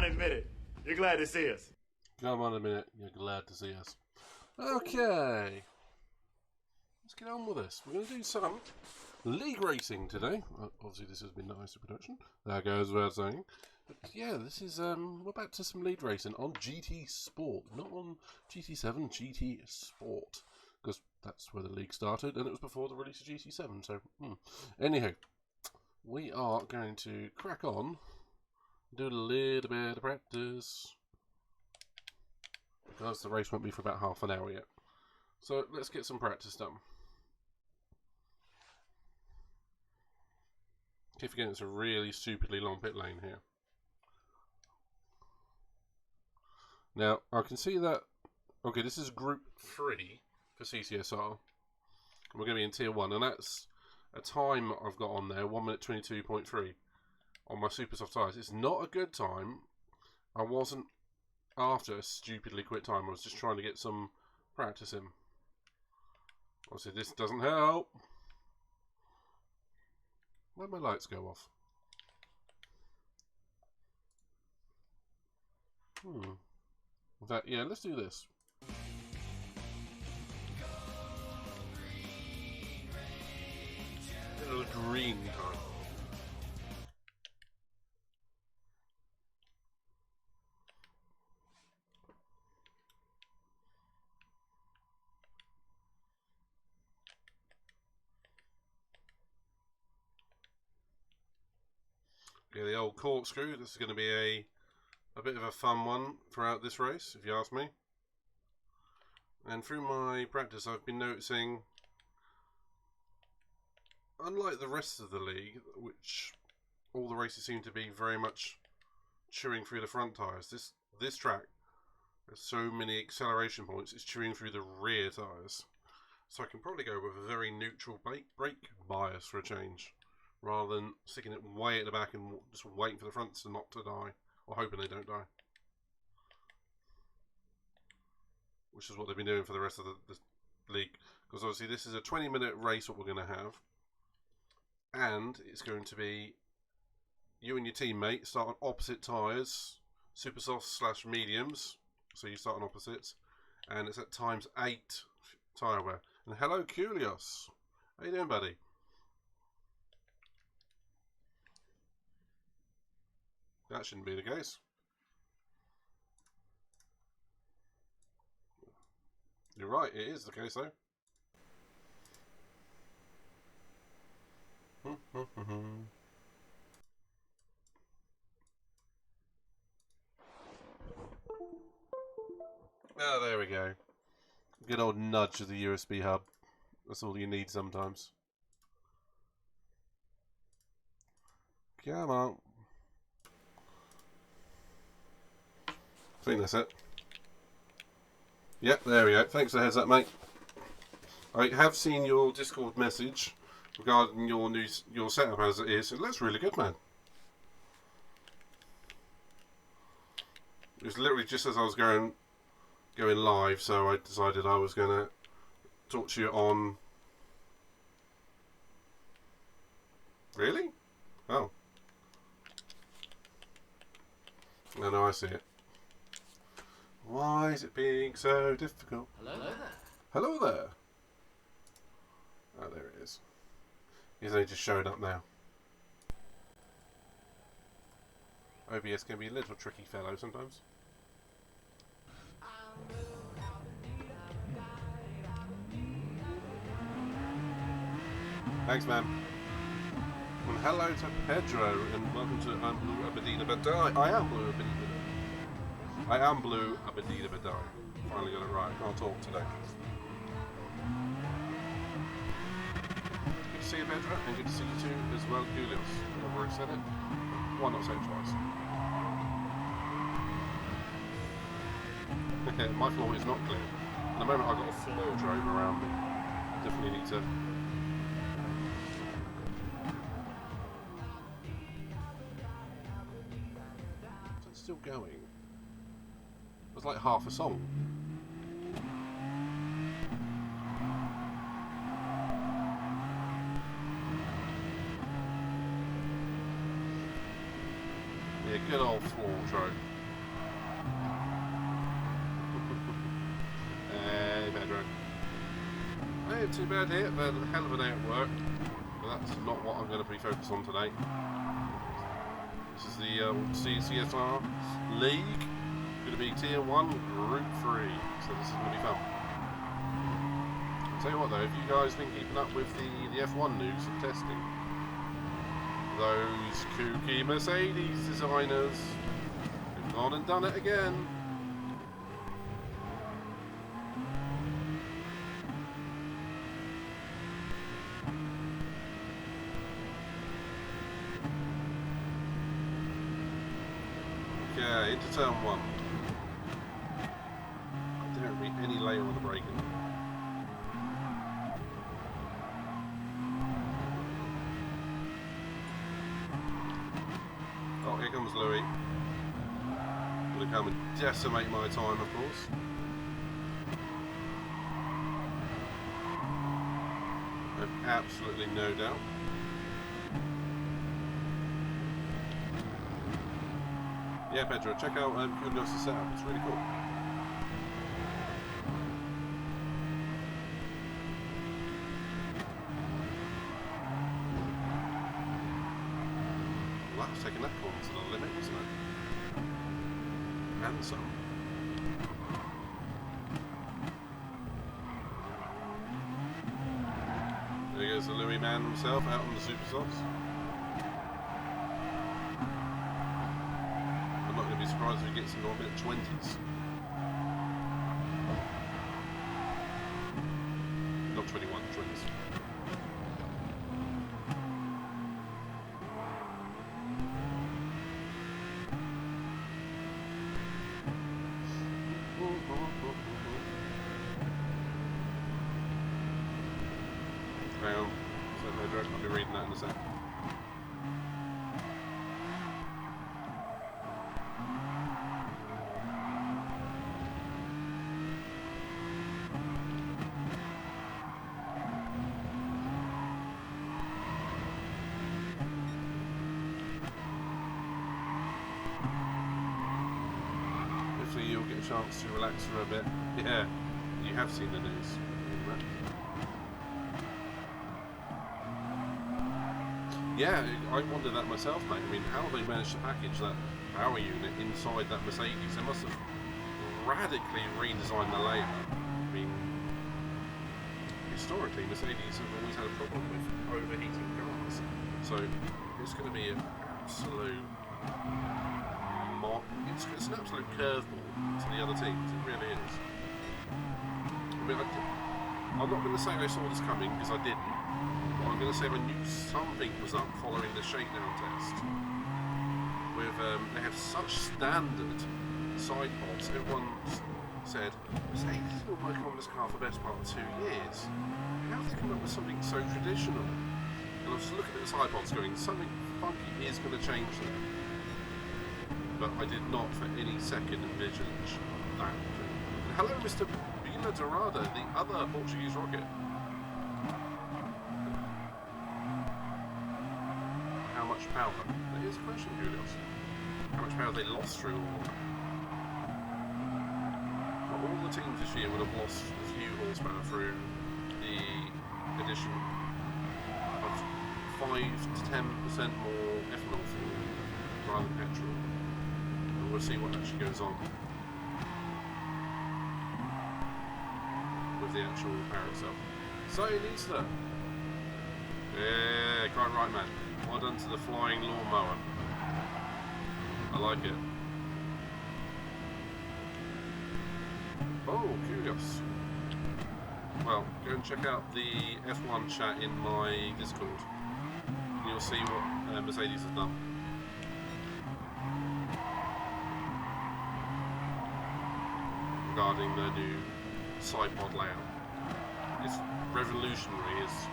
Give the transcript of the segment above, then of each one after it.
on and admit it. You're glad to see us. Come on a minute. You're glad to see us. Okay. Let's get on with this. We're going to do some league racing today. Obviously, this has been nice production. That goes without saying. But yeah, this is, we're back to some league racing on GT Sport. Not on GT7, GT Sport. Because that's where the league started, and it was before the release of GT7. So, Anyhow, we are going to crack on, do a little bit of practice, because the race won't be for about half an hour yet. So, let's get some practice done. Keep forgetting it's a really stupidly long pit lane here. Now, I can see that, okay, this is Group 3 for CCSR. We're going to be in Tier 1, and that's a time I've got on there, 1 minute 22.3 on my super soft tyres. It's not a good time. I wasn't after a stupidly quick time. I was just trying to get some practice in. Obviously, this doesn't help. Where'd my lights go off? In fact, yeah, let's do this. Little green time. Yeah, the old corkscrew. This is going to be a bit of a fun one throughout this race, if you ask me. And through my practice, I've been noticing, unlike the rest of the league, which all the races seem to be very much chewing through the front tyres, this track has so many acceleration points, it's chewing through the rear tyres. So I can probably go with a very neutral brake bias for a change, rather than sticking it way at the back and just waiting for the fronts not to die, or hoping they don't die. Which is what they've been doing for the rest of the league. Because obviously this is a 20-minute race what we're going to have. And it's going to be you and your teammate start on opposite tyres, super softs / mediums. So you start on opposites. And it's at times 8 tyre wear. And hello, Kulios. How you doing, buddy? That shouldn't be the case. You're right, it is the case though. Oh, there we go. Good old nudge of the USB hub. That's all you need sometimes. Come on. I think that's it. Yep, there we go. Thanks for the heads up, mate. I have seen your Discord message regarding your setup as it is. It looks really good, man. It was literally just as I was going live, so I decided I was going to talk to you on. Really? Oh. No, I see it. Why is it being so difficult? Hello there. Hello there. Oh, there it is. He's only just showing up now. OBS can be a little tricky fellow sometimes. Thanks, man. And hello to Pedro, and welcome to Blue Aberdeen. But I am Blue Aberdeen. I am Blue Aberdeen. Finally got it right. I can't talk today. Good to see you, Pedro, and good to see you too as well, Julius. I've already said it. Why not say it twice? My floor is not clear. At the moment I've got a floor drove around me. Definitely need to. Is it still going? It was like half a song. Yeah, good old floor drove. Yeah, too bad here. They're a hell of a day at work. But that's not what I'm going to be focused on today. This is the CCSR League. Going to be Tier 1, Group 3. So this is going to be fun. I'll tell you what though, if you guys been keeping up with the F1 news and testing, those kooky Mercedes designers have gone and done it again. Okay, into turn 1. I don't be any later on the braking. Oh, here comes Louis. Gonna come and decimate my time, of course. I've absolutely no doubt. Yeah, Pedro, check out Kudos' setup. It's really cool. Well, that's taking that corner to the limit, wasn't it? And some. There goes the Louis man himself out on the super softs. I'm not going to be surprised if he gets into a bit of 20s. Not 21, 20s. Hang on, I'll be reading that in a sec. Hopefully you'll get a chance to relax for a bit. Yeah, you have seen the news. Yeah, I wonder that myself, mate. I mean, how they managed to package that power unit inside that Mercedes? They must have radically redesigned the layout. I mean, historically, Mercedes have always had a problem with overheating cars. So, it's going to be an absolute it's an absolute curveball to the other teams. It really is. I mean, I'm not going to say I saw this coming, because I didn't. I'm going to say I knew something was up following the shakedown test. With they had such standard side pods. Everyone said, Mercedes has been working on this car for the best part of 2 years. How have they come up with something so traditional? And I was looking at the side pods going, something funky is going to change there. But I did not for any second envisage that. And hello, Mr. Bila Dorada, the other Portuguese rocket. How much power? That is a question, Julius. How much power they lost through all the teams this year would have lost a few horsepower through the addition of 5 to 10% more ethanol fuel rather than petrol. And we'll see what actually goes on with the actual power itself. So, Easter. Yeah, quite right, man. Well done to the flying lawnmower. I like it. Oh, kudos. Well, go and check out the F1 chat in my Discord. And you'll see what Mercedes has done. Regarding the new side pod layout. It's revolutionary. It's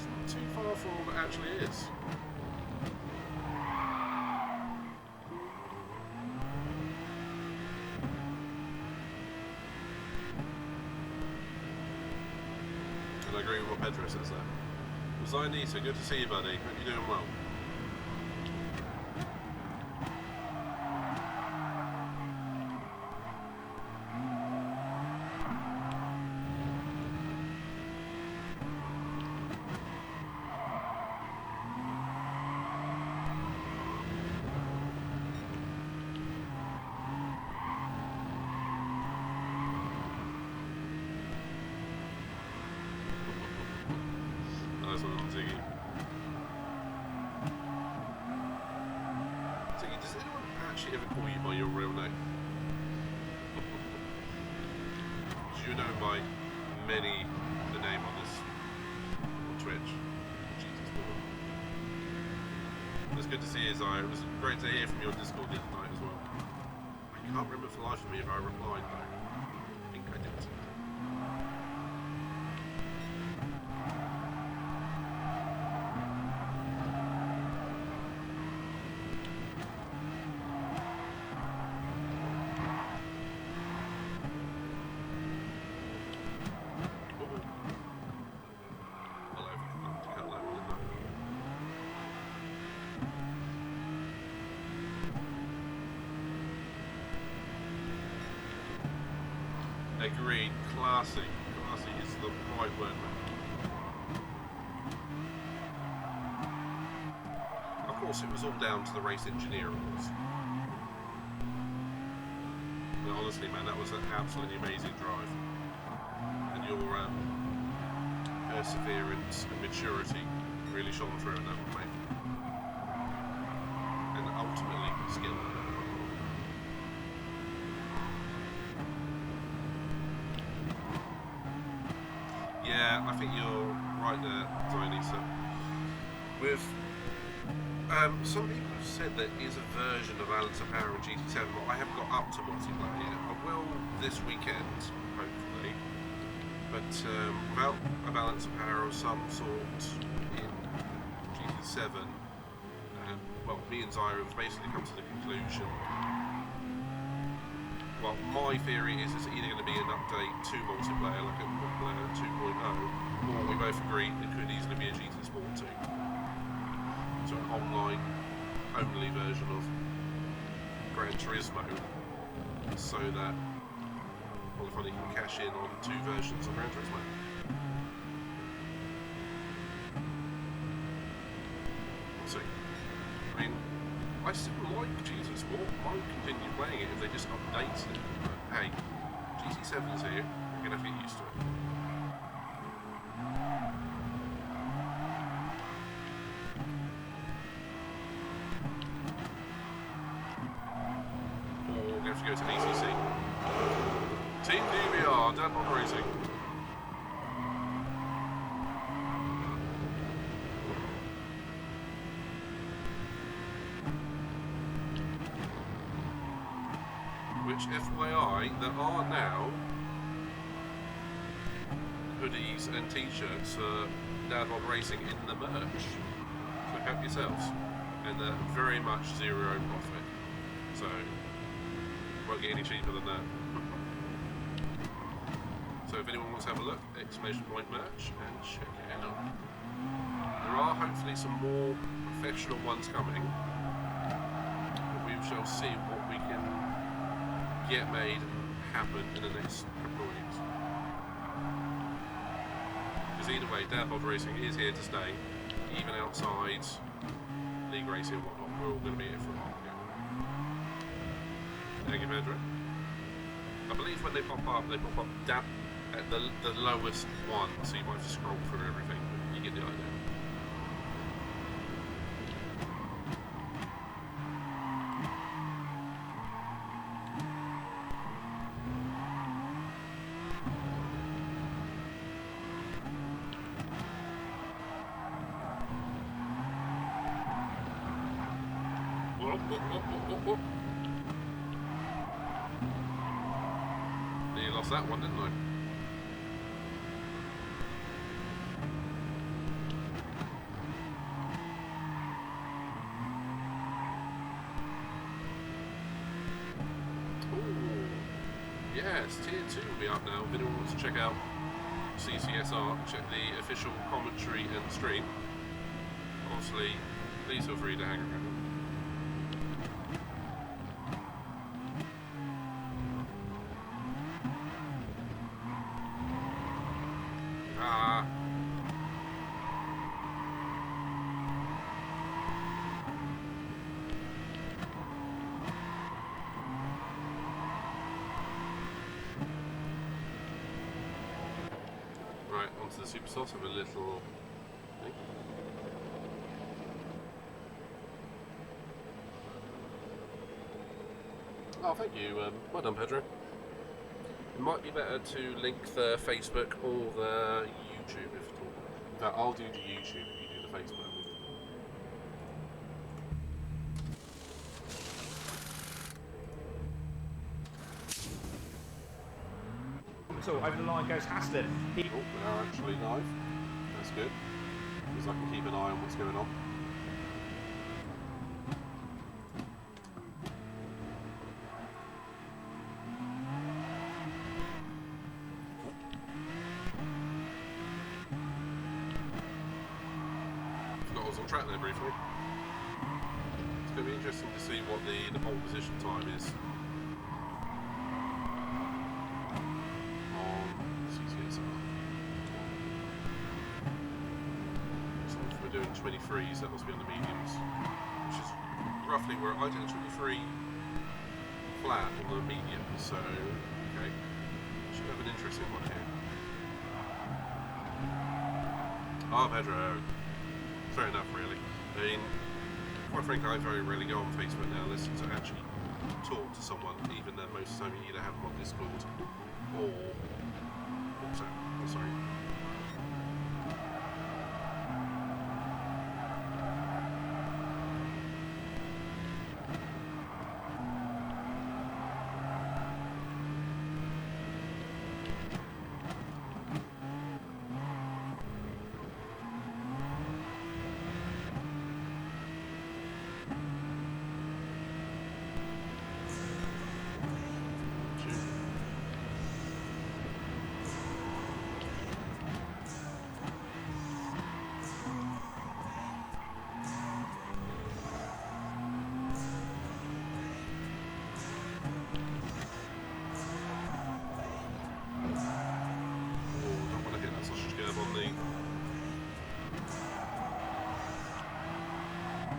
not too far from what it actually is. I agree with what Pedro says there. Zainita, good to see you, buddy. Hope you're doing well. on, Ziggy. Ziggy, does anyone actually ever call you by your real name? You know by many the name on this on Twitch. Jesus, it's good to see you, Zaya. It was great to hear from you on Discord the other night as well. I can't remember for the life of me if I replied though. I think I did. Agreed. Classy. Classy is the right word, man. Of course, it was all down to the race engineer, of course. But honestly, man, that was an absolutely amazing drive. And your perseverance and maturity really shone through in that one, mate. And ultimately, skill. Yeah, I think you're right there, Zionisa. With some people have said that is a version of Balance of Power in GT7, but I haven't got up to multiplayer yet. I will this weekend, hopefully. But without a Balance of Power of some sort in GT7, well, me and Zaya have basically come to the conclusion. Well, my theory is it's either going to be an update to multiplayer, like a multiplayer 2.0, or we both agree it could easily be a GT Sport 2. So an online-only version of Gran Turismo, so that Qualifying can cash in on 2 versions of Gran Turismo. We'll see. I mean, I still like GT Sport. I might continue playing it if they just update it. But hey, GT7's here. We're going to have to get used to it. Or we're going to have to go to ACC. Team DVR, Deadlock Racing. Which, FYI, there are now hoodies and t-shirts for Dadbod Racing in the merch. So help yourselves. And they're very much zero profit. So, won't get any cheaper than that. So if anyone wants to have a look, exclamation point merch, and check it out. There are hopefully some more professional ones coming. But we shall see what we can get made and happen in the next couple of weeks. Because either way, Dadbod Racing is here to stay, even outside league racing and whatnot. We're all going to be here for a while. Thank you, Pedro. I believe when they pop up at the lowest one, so you might have to scroll through everything, but you get the idea. Nearly lost that one, didn't I? Ooh. Yes, Tier 2 will be up now. If anyone wants to check out CCSR, check the official commentary and stream. Obviously, please feel free to hang around. Right, onto the super sauce. Have a little think. Oh, thank you. Well done, Pedro. It might be better to link the Facebook or the YouTube if at all. In fact, I'll do the YouTube if you do the Facebook. So over the line goes Haslett. Oh, they are actually live. That's good. Because I can keep an eye on what's going on. Forgot I was on track there briefly. It's going to be interesting to see what the pole position time is on CCSR. So if we're doing 23s, that must be on the mediums, which is roughly where I did 23 flat on the medium, so okay, should have an interesting one here. Ah, Pedro. Fair enough, really. I mean, quite frankly, I very rarely go on Facebook now unless to actually talk to someone, even though most of the time you either have them on Discord or WhatsApp. Oh, sorry.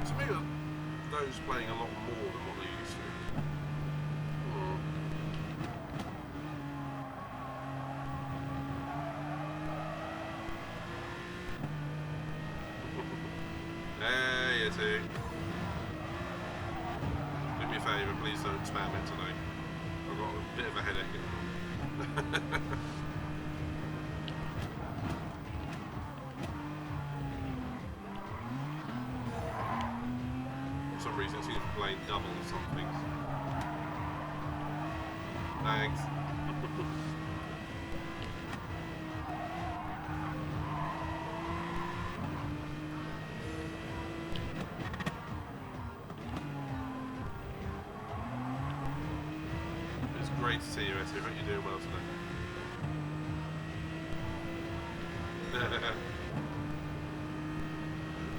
To me, those playing a lot more than what they used to. Hey, you two. Do me a favour, please don't spam it today. I've got a bit of a headache. For some reason it seems to be playing double or something. Thanks. It's great to see you, Essie. I hope you're doing well today.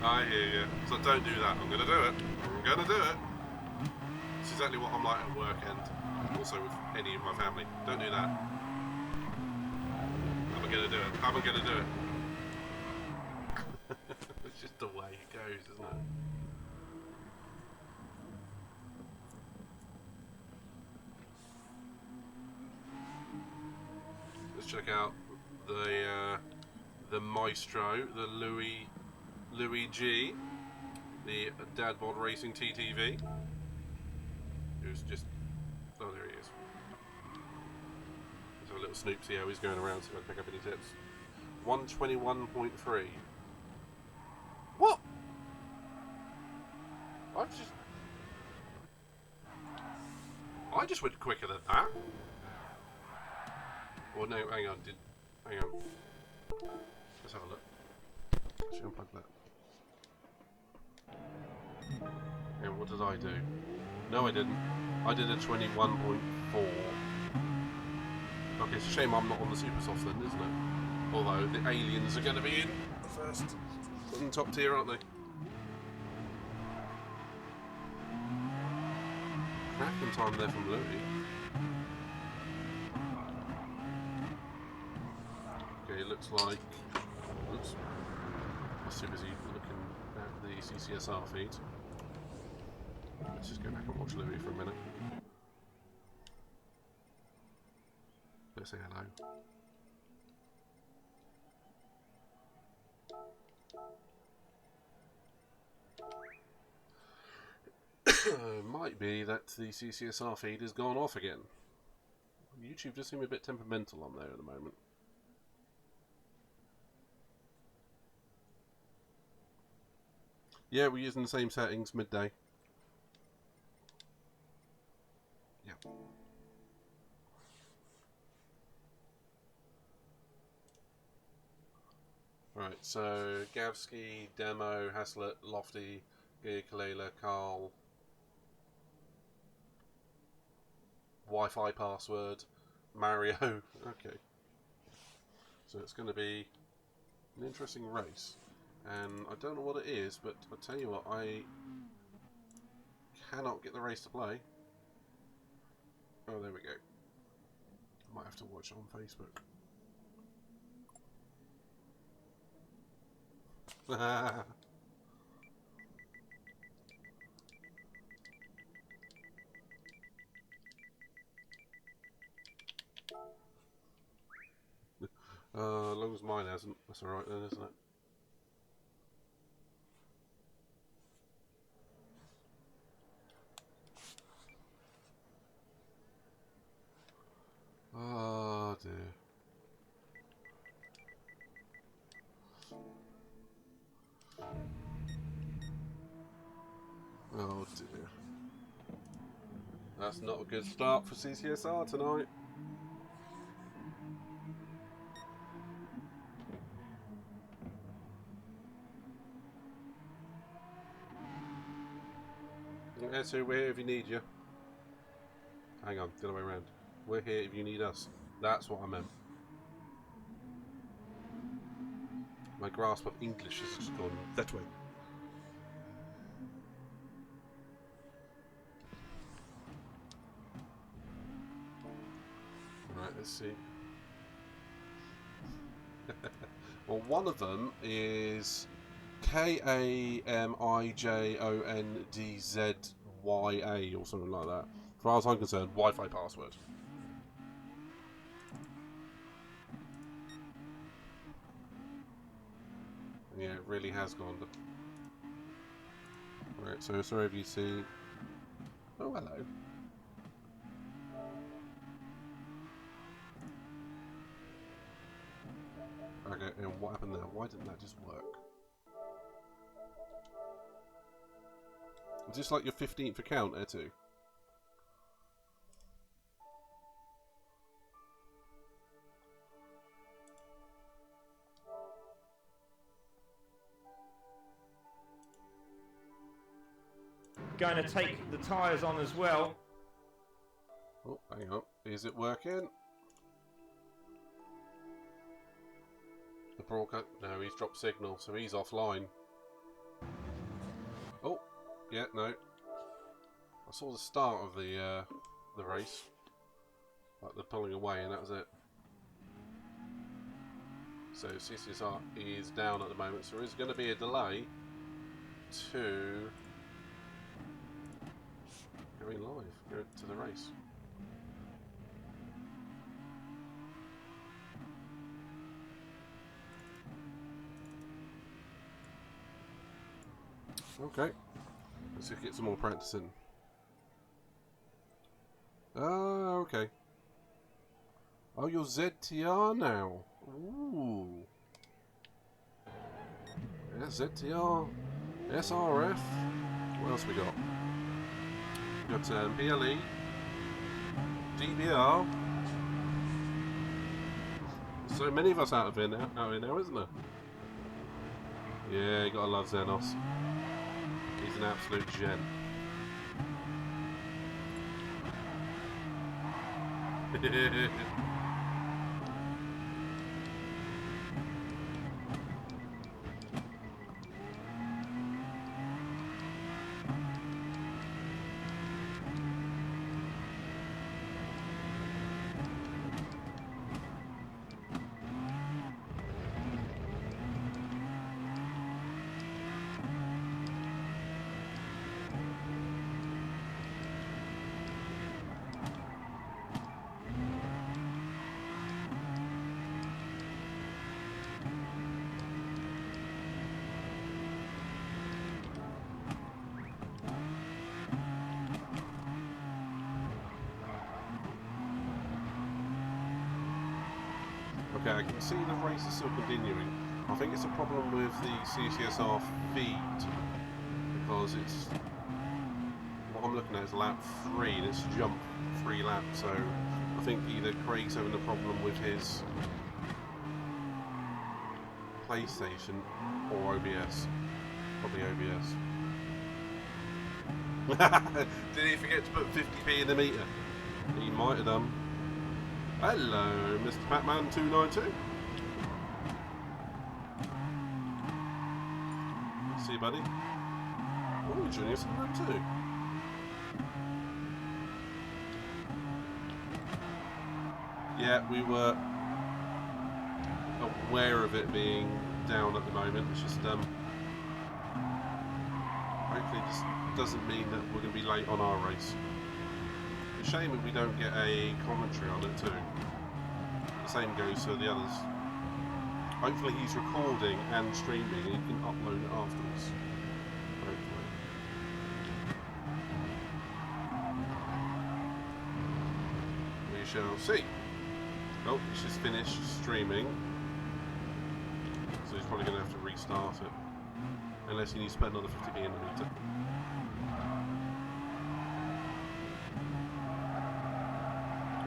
I hear you. So don't do that. I'm going to do it. I'm going to do it. It's exactly what I'm like at work and also with any of my family. Don't do that. I'm going to do it. I'm going to do it. It's just the way it goes, isn't it? Let's check out the Maestro, the Louis G, the Dad Bod Racing TTV, who's just, oh there he is. Let's have a little snoop, see how he's going around, see if I can pick up any tips. 121.3. What? I just went quicker than that. Or no, hang on, hang on. Let's have a look. Let's unplug that. And what did I do? No, I didn't. I did a 21.4. Okay, it's a shame I'm not on the Super Soft then, isn't it? Although the aliens are going to be in the first on top tier, aren't they? Cracking time there from Louis. Okay, it looks like. Oops. I was too busy looking at the CCSR feed. Let's just go back and watch Louis for a minute. Let's say hello. Might be that the CCSR feed has gone off again. YouTube does seem a bit temperamental on there at the moment. Yeah, we're using the same settings, midday. Yeah. Right, so Gavsky, Demo, Haslett, Lofty, Gear, Kalela, Carl, Wi-Fi password, Mario. Okay. So it's going to be an interesting race. And I don't know what it is, but I'll tell you what, I cannot get the race to play. Oh, there we go. Might have to watch it on Facebook. As long as mine hasn't, that's alright then, isn't it? Oh dear. Oh dear. That's not a good start for CCSR tonight. Okay, so we're here if you need you. Hang on, the other way around. We're here if you need us. That's what I meant. My grasp of English has just gone that way. Right, let's see. Well, one of them is KAMIJONDZYA or something like that. As far as I'm concerned, Wi-Fi password. Yeah, it really has gone. Right, so sorry if you see. Oh, hello. Okay, and what happened there? Why didn't that just work? Is this like your 15th account there too? Going to take the tyres on as well. Oh, hang on. Is it working? The broadcast... No, he's dropped signal, so he's offline. Oh, yeah, no. I saw the start of the race. Like the pulling away, and that was it. So CCSR is down at the moment, so there is going to be a delay to going live, go to the race. Okay, let's get some more practice in. Oh, okay. Oh, you're ZTR now. Ooh. Yeah, ZTR, SRF. What else we got? We got PLE, DBR. So many of us out here now, isn't there? Yeah, you gotta love Xenos. He's an absolute gem. I can see the race is still continuing. I think it's a problem with the CCSR feed, because it's, what I'm looking at is lap 3 and it's jumped 3 laps, so I think either Craig's having a problem with his PlayStation or OBS. Probably OBS. Did he forget to put 50p in the meter? He might have done. Hello, Mr. Batman 292. See you, buddy. Oh, you're joining us in the room too. Yeah, we were aware of it being down at the moment. It's just hopefully this doesn't mean that we're going to be late on our race. It's a shame that we don't get a commentary on it too. The same goes for the others. Hopefully he's recording and streaming and he can upload it afterwards. Hopefully. We shall see. Oh, he's just finished streaming. So he's probably going to have to restart it. Unless he needs to put another 50p in the meter.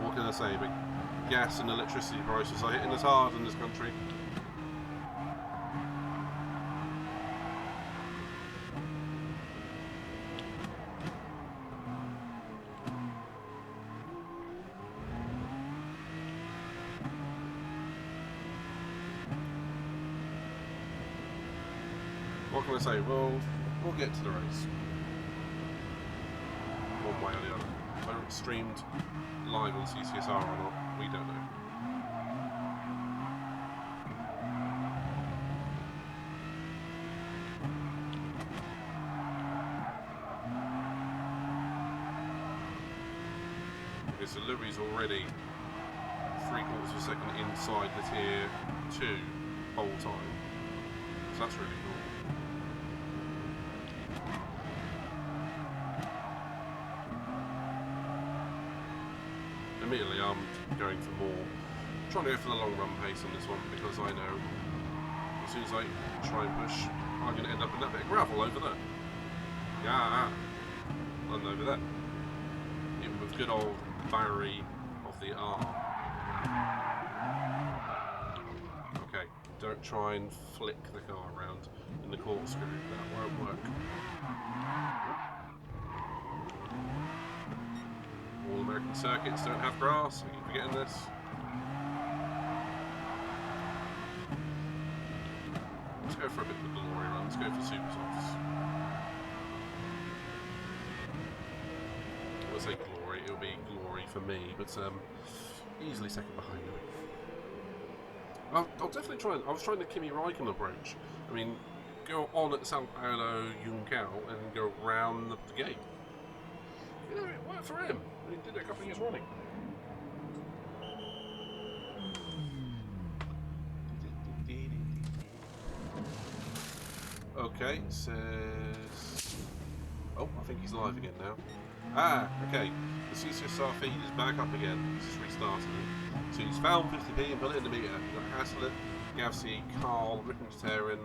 What can I say? But gas and electricity prices are hitting us hard in this country. What can I say? We'll get to the race. One way or the other. Whether it's streamed live on CCSR or not, we don't know. Okay, so Louis already 3/4 of a second inside the tier 2 whole time. So that's really cool. Immediately I'm going for more, trying to go for the long run pace on this one, because I know as soon as I try and push, I'm going to end up in that bit of gravel over there. Yeah, and over there. Even with good old Barry of the R. Okay, don't try and flick the car around in the corkscrew, that won't work. All American circuits don't have grass, I keep forgetting this. Let's go for a bit of a glory run, let's go for super softs. When I say glory, it'll be glory for me, but easily second behind me. I'll definitely try, I was trying the Kimi Räikkönen approach. I mean, go on at Sao Paulo Junção and then go round the gate. You know, it worked for him. He did it a couple of years running. Okay, it says... Oh, I think he's live again now. Ah, okay. The CCSR feed is back up again. He's just restarted it. So he's found 50p and put it in the meter. We've got Haslett, Gavsey, Carl, Rick Vegetarian,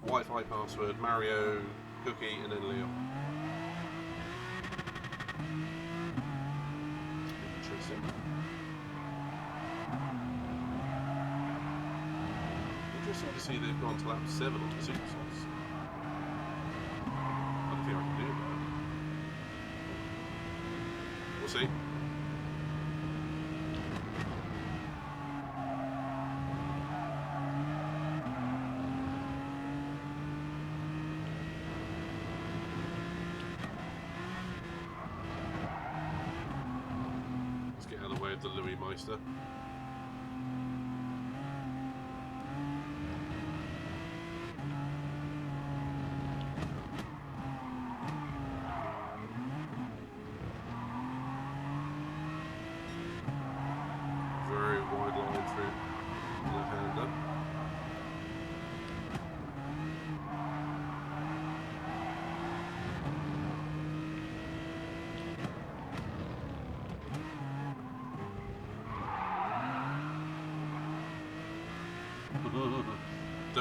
Wi-Fi password, Mario, Cookie, and then Leo. Interesting. Interesting to see they've gone to lap 7 on the super sauce. I don't think I can do that. We'll see. Let's get out of the way of the Louis Meister. Very wide line through left-hander.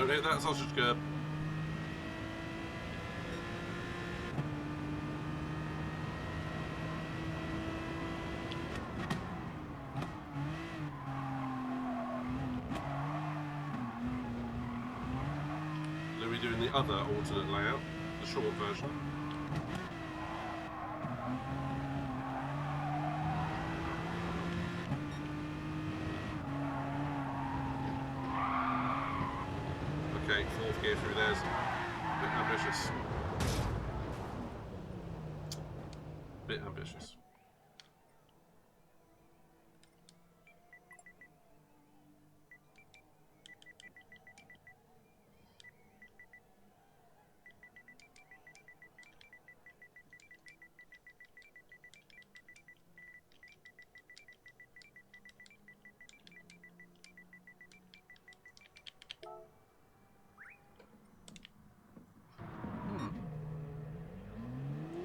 Don't hit that sausage curb. Louis doing the other alternate layout, the short version. Okay, fourth gear through there's a bit ambitious. Bit ambitious.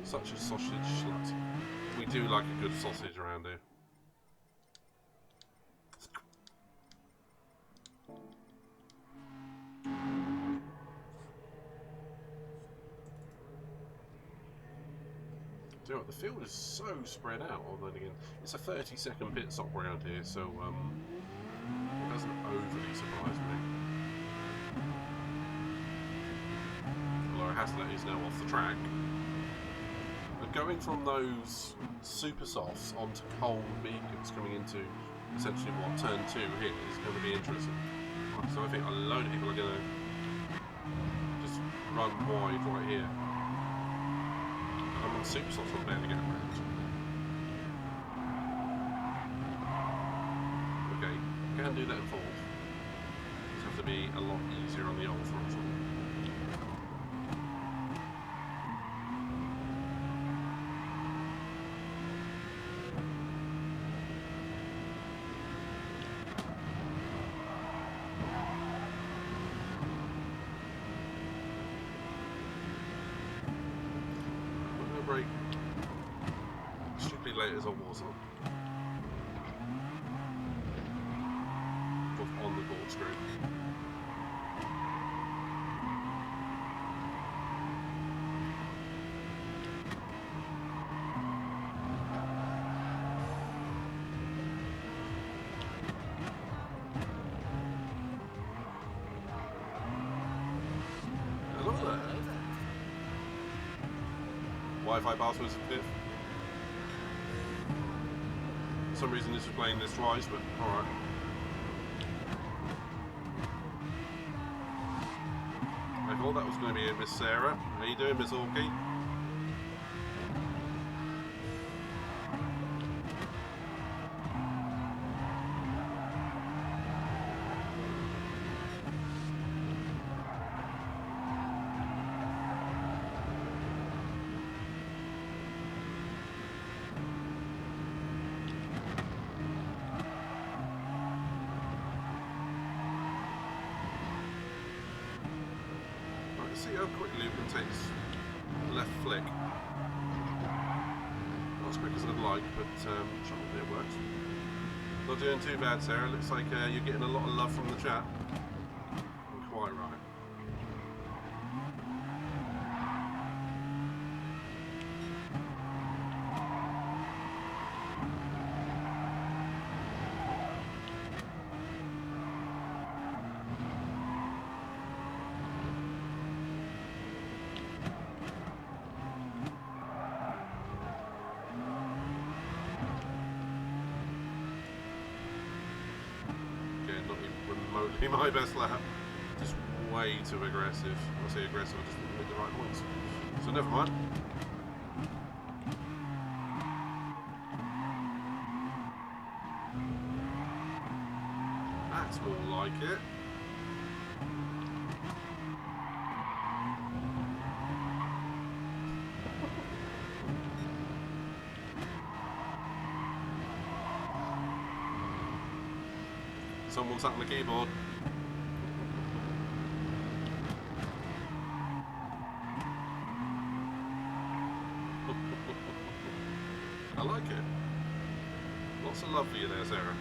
Such a sausage slut. We do like a good sausage around here. Do you know what, the field is so spread out, although again, it's a 30-second pit stop around here, so it doesn't overly surprise me. Although it has to let us know off the track. Going from those super softs onto cold beacons coming into essentially what turn 2 here is going to be interesting. So I think a load of people are going to just run wide right here. I'm on super softs, I'm barely getting around. Okay, can do that in fourth. Just have to be a lot easier on the old throttle. Stupidly late as I was on the board screen. Hello there. Wi-Fi passwords in fifth. For some reason this was playing this twice, but alright. I thought that was going to be it, Miss Sarah. How you doing, Miss Orky? See how quickly it takes left flick. Not as quick as I'd like, but it works. Not doing too bad, Sarah. Looks like you're getting a lot of love from the chat. You're quite right. Remotely my best lap. Just way too aggressive. I say aggressive, I just didn't hit the right points. So never mind. That's more like it. Someone sat on the keyboard. I like it. Lots of love for you there, Sarah.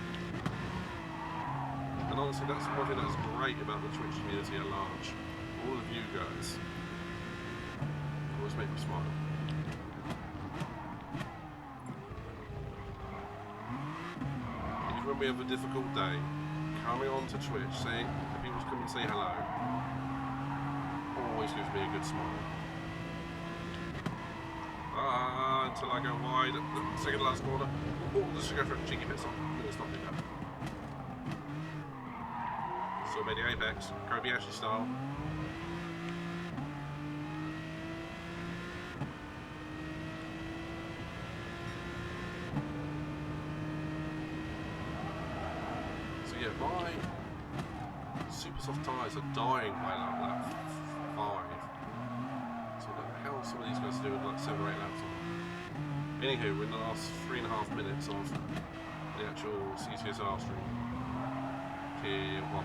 And I'll honestly, that's one thing that's great about the Twitch community at large. All of you guys always make me smile. Even when we have a difficult day, coming on to Twitch, saying people come and say hello, always gives me a good smile. Until I go wide at the second last corner. Oh, just go for a cheeky pit stop. No, it's not too bad. Still made the apex, Kobayashi style. So yeah, my super soft tyres are dying by like 5. So how some of these guys are doing like 7 or 8 laps on. Anywho, we're in the last 3.5 minutes of the actual CCSR stream. Tier 1.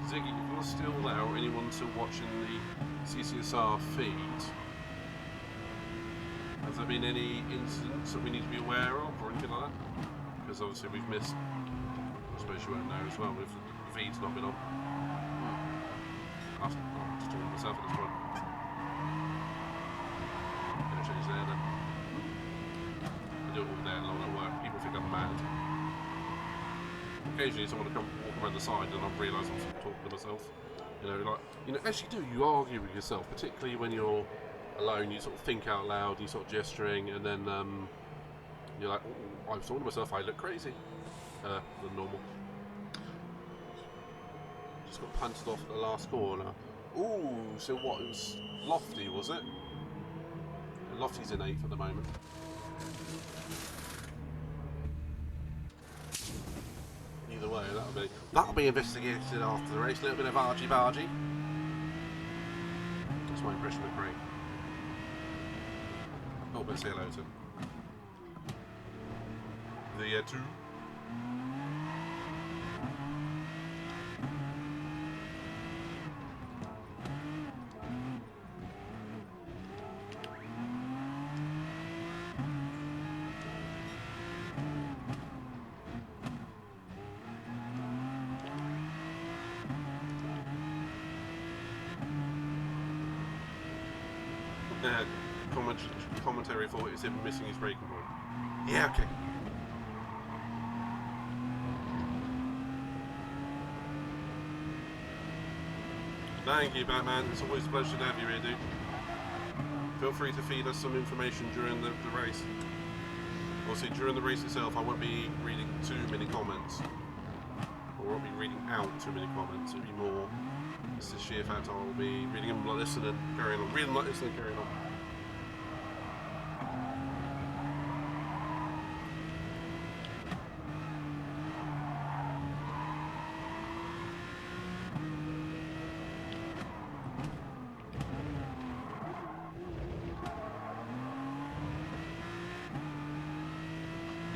Ziggy, if you're still there, or anyone still watching the CCSR feed, has there been any incidents that we need to be aware of, or anything like that? Because obviously we've missed, I suppose you won't know as well, if the feed's not been on. I'm just talking to myself at this point. Gonna change there then. I do it all day long at work, people think I'm mad. Occasionally someone will come walk around the side and I'll realise I'm talking to myself. As you do, you argue with yourself, particularly when you're alone, you sort of think out loud, you sort of gesturing, and then you're like, oh, I was talking to myself, I look crazy. Than normal. Just got punted off at the last corner. Ooh, so what, it was Lofty, was it? Lofty's in 8th at the moment. Either way, that'll be investigated after the race. A little bit of argy-bargy. That's my impression of Craig. Oh, let's say hello to the 2. Commentary for it's him missing his braking point. Yeah, okay. Thank you, Batman. It's always a pleasure to have you here, dude. Feel free to feed us some information during the race. Obviously, during the race itself, I won't be reading too many comments. Or I won't be reading out too many comments. It'll be more, it's the sheer fact I'll be reading them, like listening, carrying on. Reading, like listening, carrying on.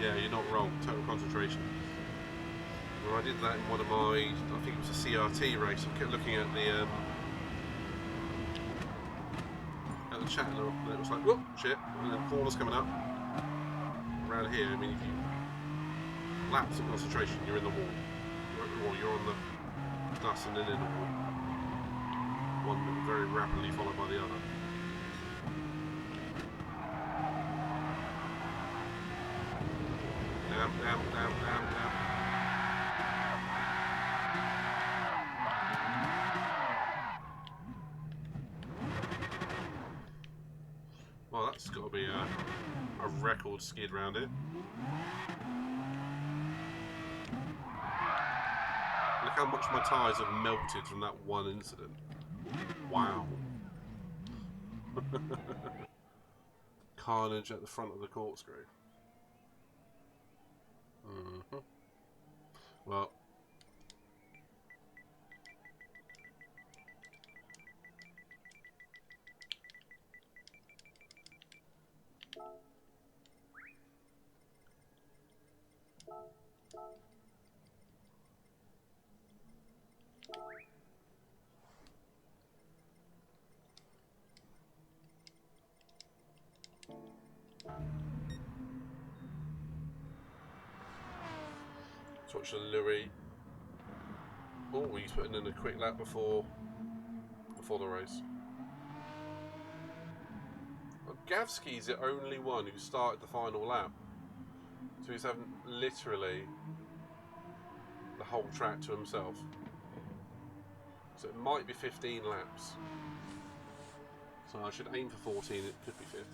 Yeah, you're not wrong. Total concentration. When I did that in one of my, I think it was a CRT race, I kept looking at the channel, and it was like, whoop, shit, and then corners coming up. Around here, I mean, if you lapse of concentration, you're in the wall. Or you're on the dust and then in the wall. One very rapidly followed by the other. Down. Well, that's got to be a record skid round it. Look how much my tyres have melted from that one incident. Wow. Carnage at the front of the corkscrew. Well, Let's watch the Louis. Oh, he's putting in a quick lap before the race. Gavsky's the only one who started the final lap. So he's having literally the whole track to himself. So it might be 15 laps. So I should aim for 14, it could be 15.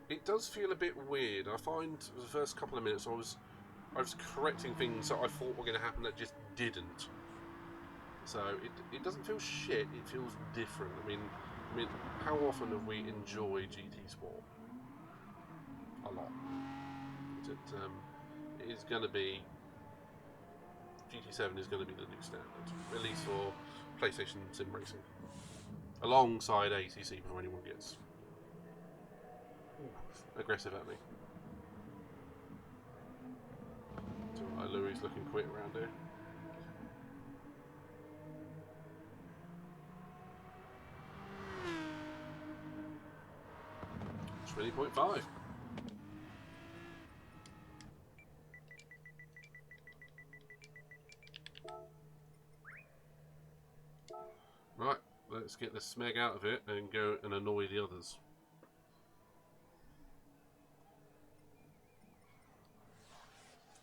It does feel a bit weird. I find the first couple of minutes I was correcting things that I thought were going to happen that just didn't. So it doesn't feel shit. It feels different. I mean, how often have we enjoyed GT Sport? A lot. It is going to be GT7 is going to be the new standard, at least for PlayStation Sim Racing, alongside ACC before anyone gets aggressive at me. So Louis looking quick around here. .5. Right, let's get the smeg out of it and go and annoy the others.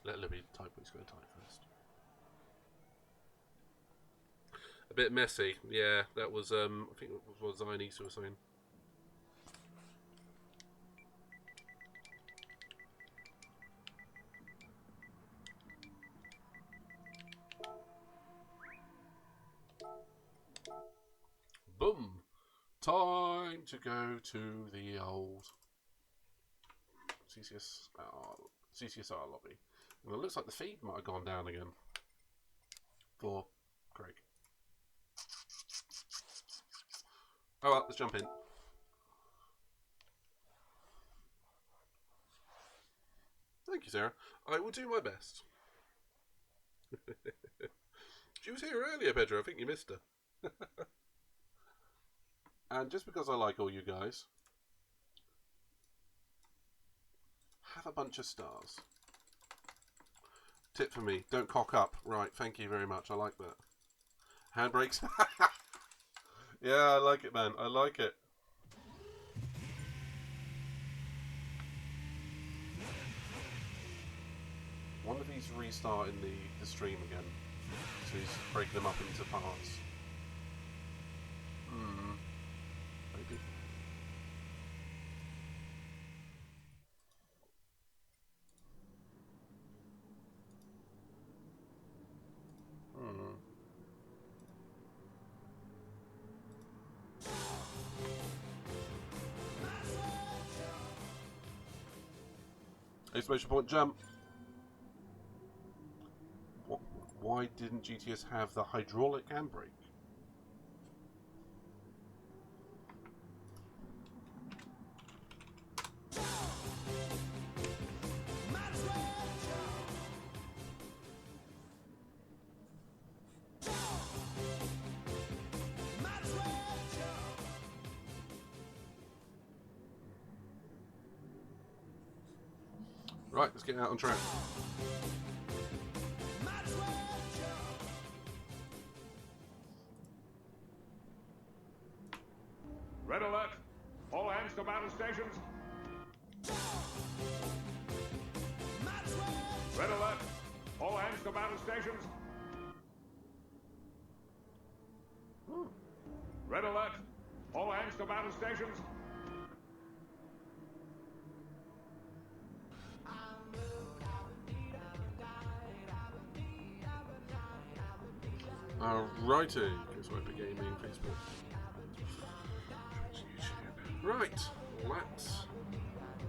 Let Louis type what he's going to type first. A bit messy, yeah, that was, I think it was what Zionisa was saying. Boom! Time to go to the old CCSR lobby. And it looks like the feed might have gone down again for Craig. Oh well, let's jump in. Thank you, Sarah. I will do my best. She was here earlier, Pedro. I think you missed her. And just because I like all you guys, have a bunch of stars. Tip for me, don't cock up. Right, thank you very much. I like that. Handbrakes. Yeah, I like it, man. I like it. One of these restarting the stream again. So he's breaking them up into parts. Maybe. Exclamation point jump. Why didn't GTS have the hydraulic handbrake? Right, let's get out on track. Red alert! All hands to battle stations! Red alert! All hands to battle stations! Red alert! All hands to battle stations! Alrighty, guess what, Epic Gaming, Facebook, YouTube. Right, let's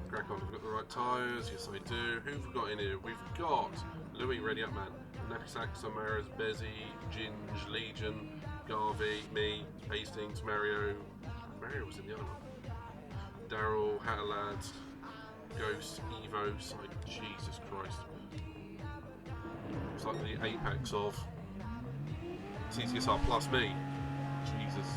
crack on. We've got the right tyres, yes I do. Who've we got in here? We've got Louis, ready up man. Napisak, Samaras, Bezzy, Ginge, Legion, Garvey, me, Hastings, Mario. Mario was in the other one. Daryl, Hatterlad, Ghost, Evo. It's like, Jesus Christ. It's like the apex of CCSR plus me. Jesus.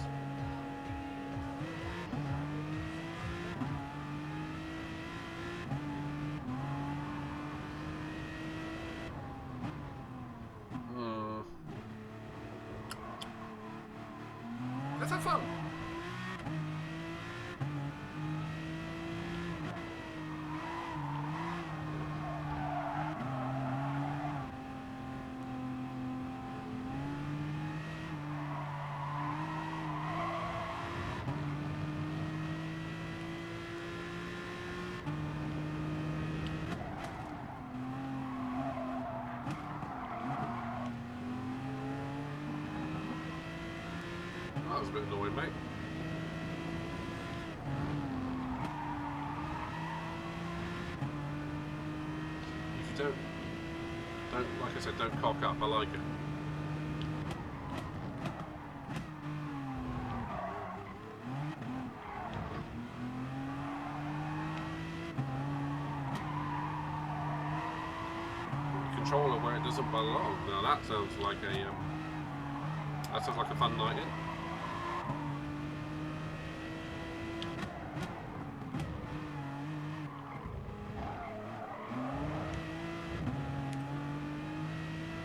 Let's have fun. That was a bit annoying, mate. If you don't, like I said, don't cock up. I like it. Controller where it doesn't belong. Now that sounds like a fun night in.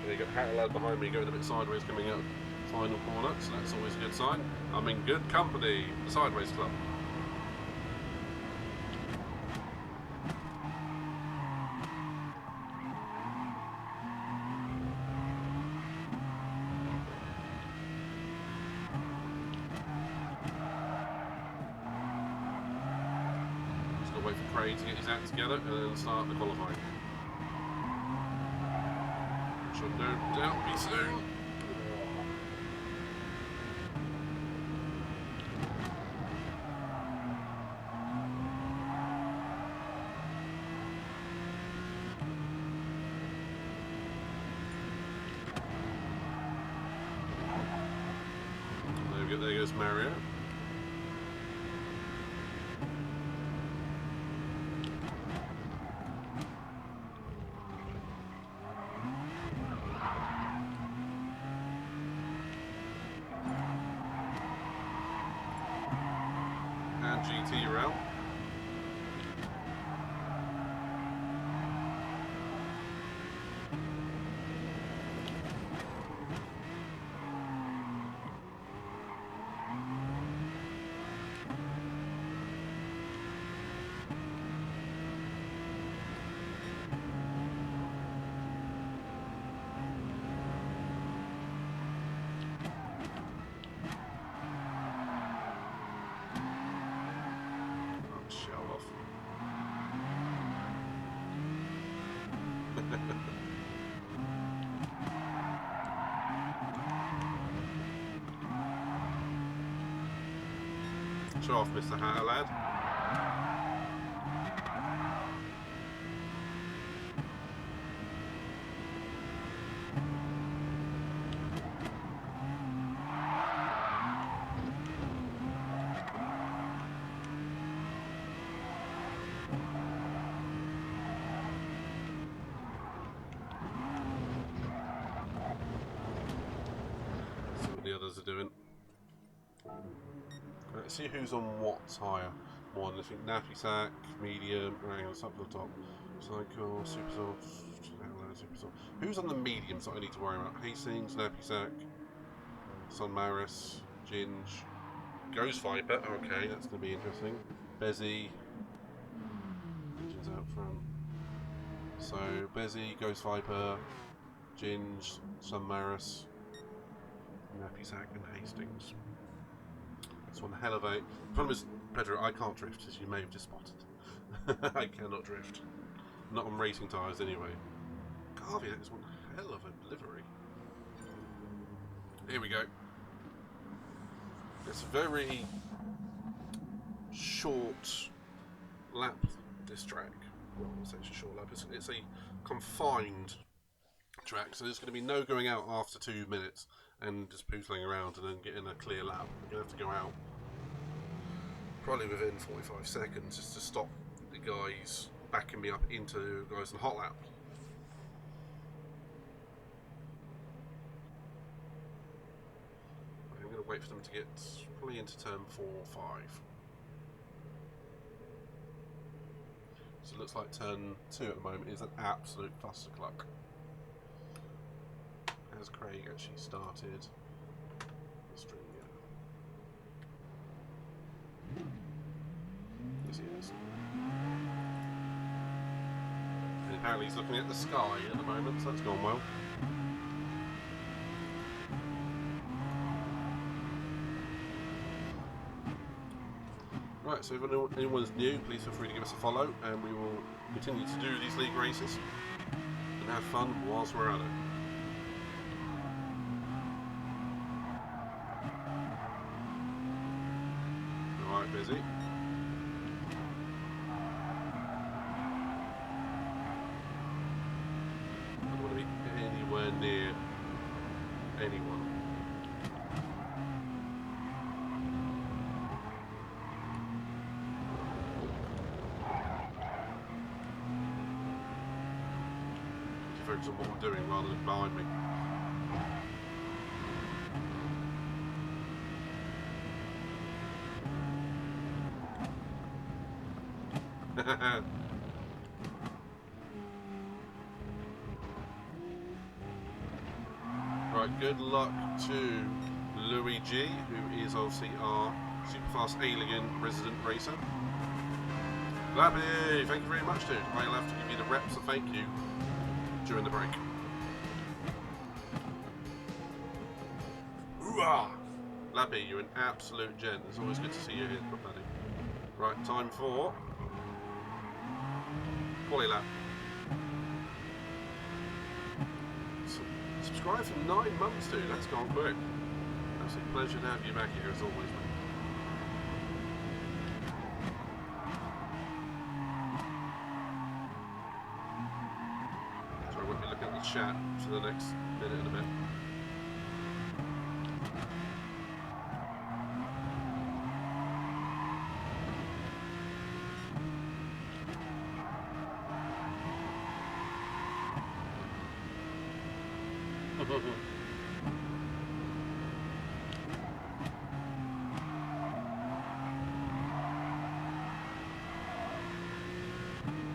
You got Hatterlad behind me going a bit sideways coming out final corner, so that's always a good sign. I'm in good company, the Sideways Club. Just gotta wait for Craig to get his act together and then start the qualifying. Should no doubt be soon. There goes Mario. GT rail. Show off, Mr. Hatterlad. See what the others are doing. Let's see who's on what tyre. One, I think nappy sack, medium, hang on, it's up to the top. Cycle, super soft, Who's on the mediums that I need to worry about? Hastings, nappy sack, Sun Maris, Ginge, Ghost Viper, okay, that's going to be interesting. Bezzy, Ginge's out front. So, Bezzy, Ghost Viper, Ginge, Sun Maris, nappy sack, and Hastings. It's one hell of a... The problem is, Pedro, I can't drift, as you may have just spotted. I cannot drift. Not on racing tyres, anyway. Garvey, that is one hell of a livery. Here we go. It's a very short lap, this track. Well, it's actually a short lap. It's a confined track, so there's going to be no going out after 2 minutes. and just pootling around and then getting a clear lap. I'm going to have to go out probably within 45 seconds just to stop the guys backing me up into guys on hot lap. I'm going to wait for them to get probably into turn 4 or 5. So it looks like turn 2 at the moment is an absolute clustercluck. Has Craig actually started the stream yet? Yes, he is. And apparently he's looking at the sky at the moment, so that's gone well. Right, so if anyone's new, please feel free to give us a follow, and we will continue to do these league races and have fun whilst we're at it. Alright, busy. I don't want to be anywhere near anyone. Focus on what I'm doing rather than behind me. Right, good luck to Louis G, who is obviously our Superfast Alien resident racer. Lappy, thank you very much, dude. I'll have to give you the reps of thank you during the break. Hoorah! Lappy, you're an absolute gent. It's always good to see you here, buddy. Right, time for quali lap. Subscribe for 9 months, dude. That's gone quick. Absolute pleasure to have you back here as always, mate. Chat for the next minute and a bit.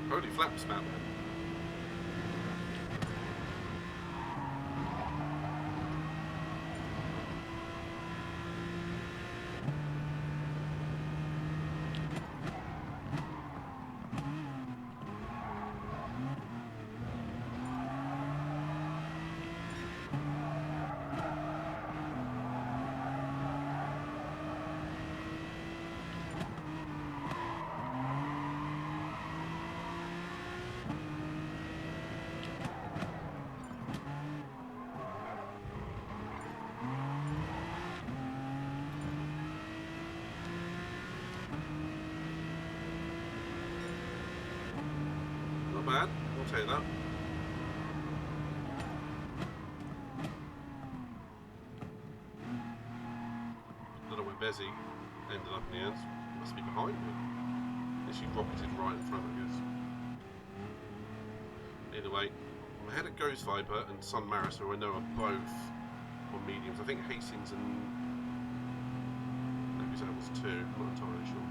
Holy flaps, man. Bad. I'll take that. Don't know where Bezzy ended up in the end. Must be behind me. She rocketed right in front, I guess. Either way, I'm ahead of Ghost Viper and Sun Maris, who I know are both on mediums. I think Hastings and maybe that was 2. I'm not entirely sure.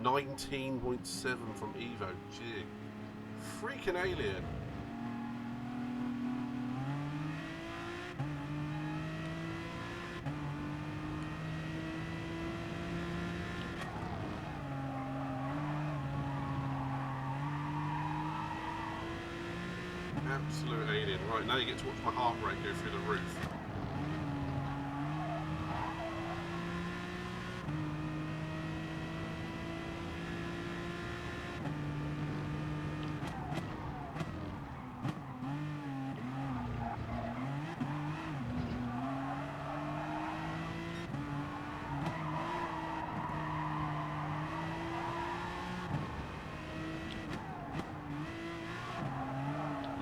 19.7 from Evo. Gee. Freaking alien. Absolute alien. Right, now you get to watch my heart rate go through the roof.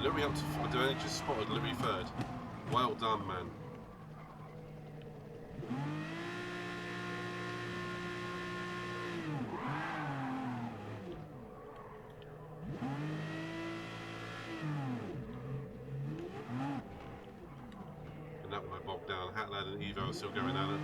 Louis up to 4th. I just spotted Louis 3rd. Well done, man. down. Hatlad and Evo are still going at it.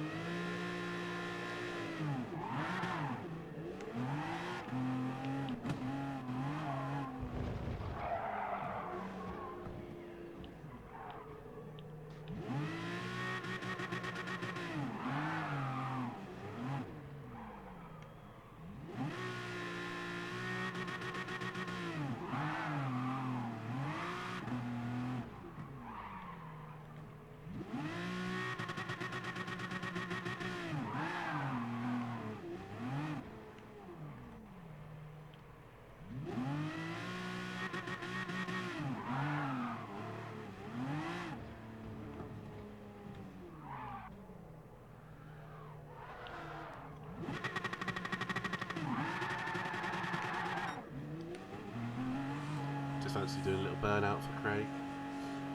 Just fancy doing a little burnout for Craig.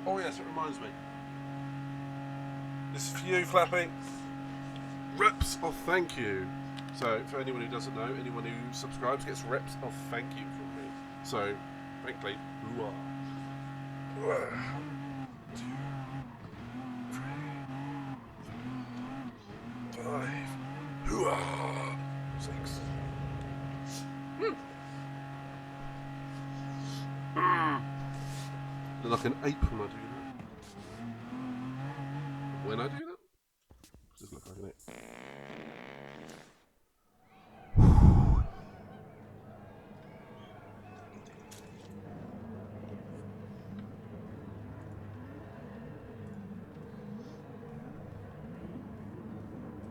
Oh yes, it reminds me. This is for you, Flappy. Reps of thank you. So, for anyone who doesn't know, anyone who subscribes gets reps of thank you from me. So, frankly, hoo-ah. 1, 2, 3, 4, 5. Hoo-ah. 6. Look like an ape when I do that. When I do that? Just look like an ape.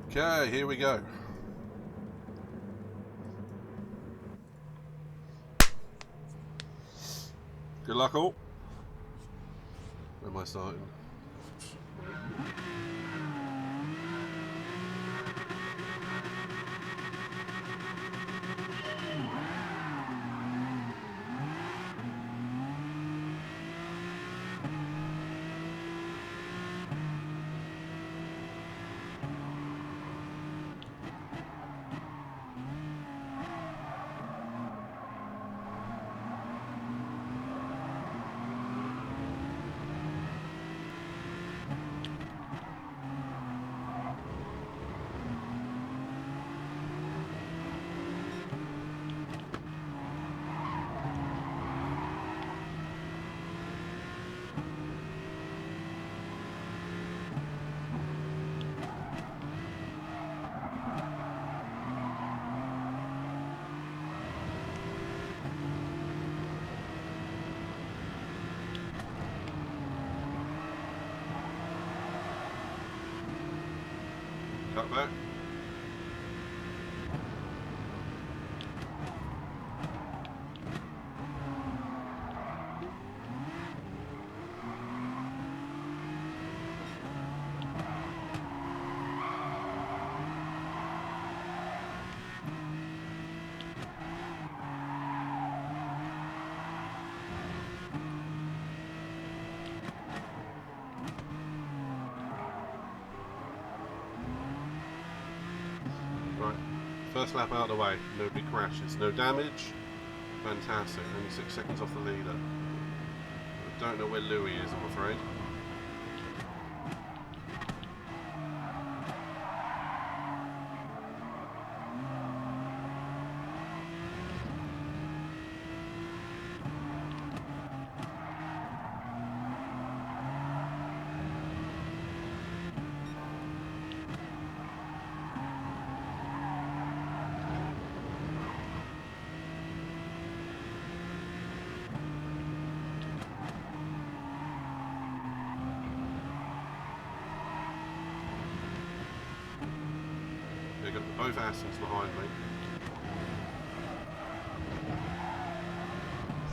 Okay, here we go. Good luck all. Where am I starting? Cut back. Right, first lap out of the way, no big crashes, no damage, fantastic, only 6 seconds off the leader. I don't know where Louis is, I'm afraid. They've got both Astons behind me.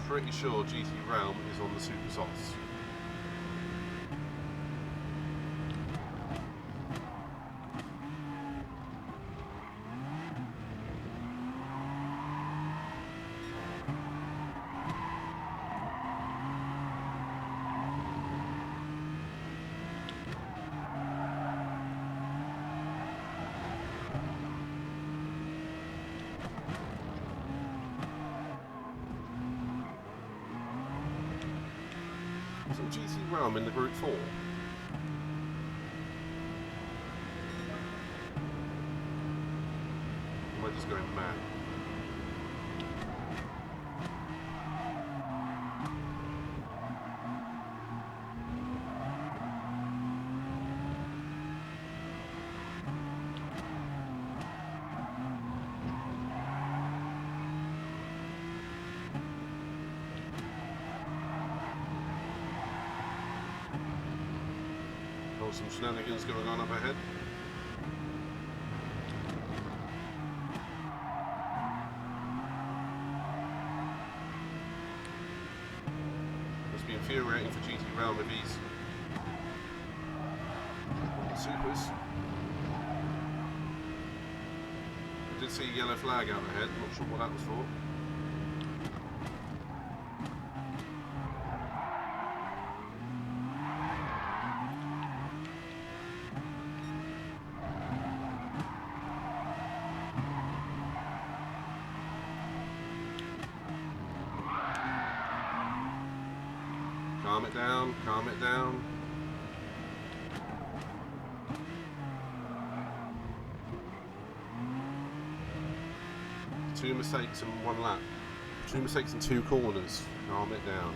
Pretty sure GT Realm is on the Super Softs. GT Realm in the Group 4. I just going mad? Oh, some shenanigans going on up ahead. Must be infuriating for GT Realm if he's supers. I did see a yellow flag out ahead, not sure what that was for. Calm it down, calm it down. Two mistakes in one lap. Two mistakes in two corners. Calm it down.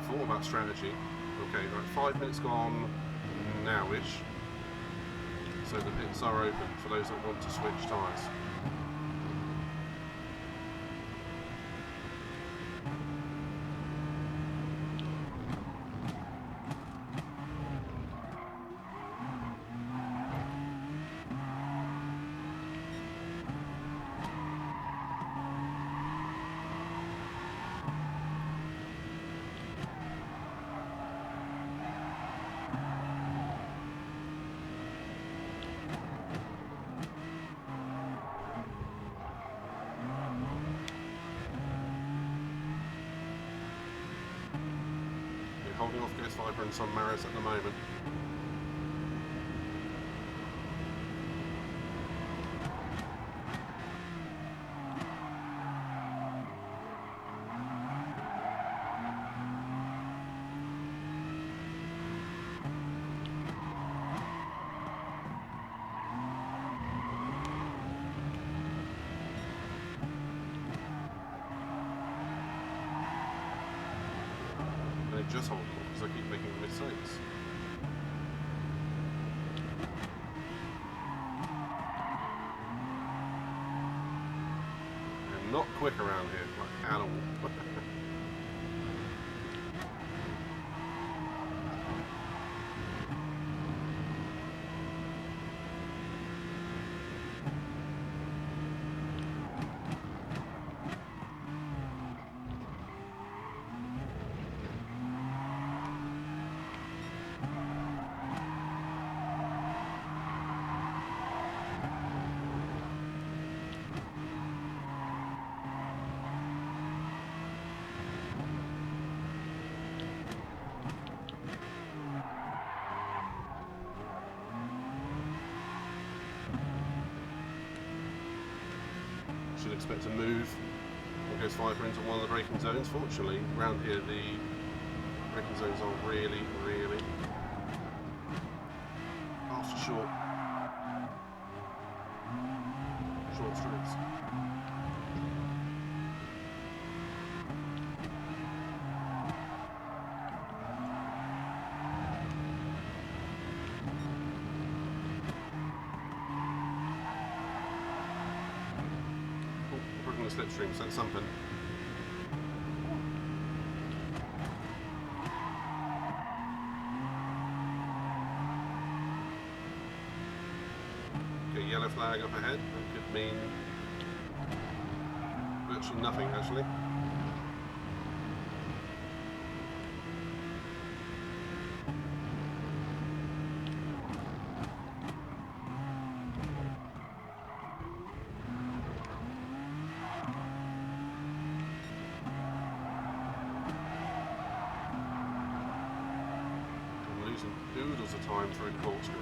Thought about strategy. Okay, right, 5 minutes gone now-ish. So the pits are open for those that want to switch tyres. Holding off Ghost Viper and some Maris at the moment. Just hold on because I keep making mistakes. I'm not quick around here, like at all. Should expect to move or Ghost Viper into one of the braking zones. Fortunately, around here the braking zones are really after short strips. Slipstream, so that's something. Okay, yellow flag up ahead. That could mean virtually nothing, actually. some oodles of time through the corkscrew.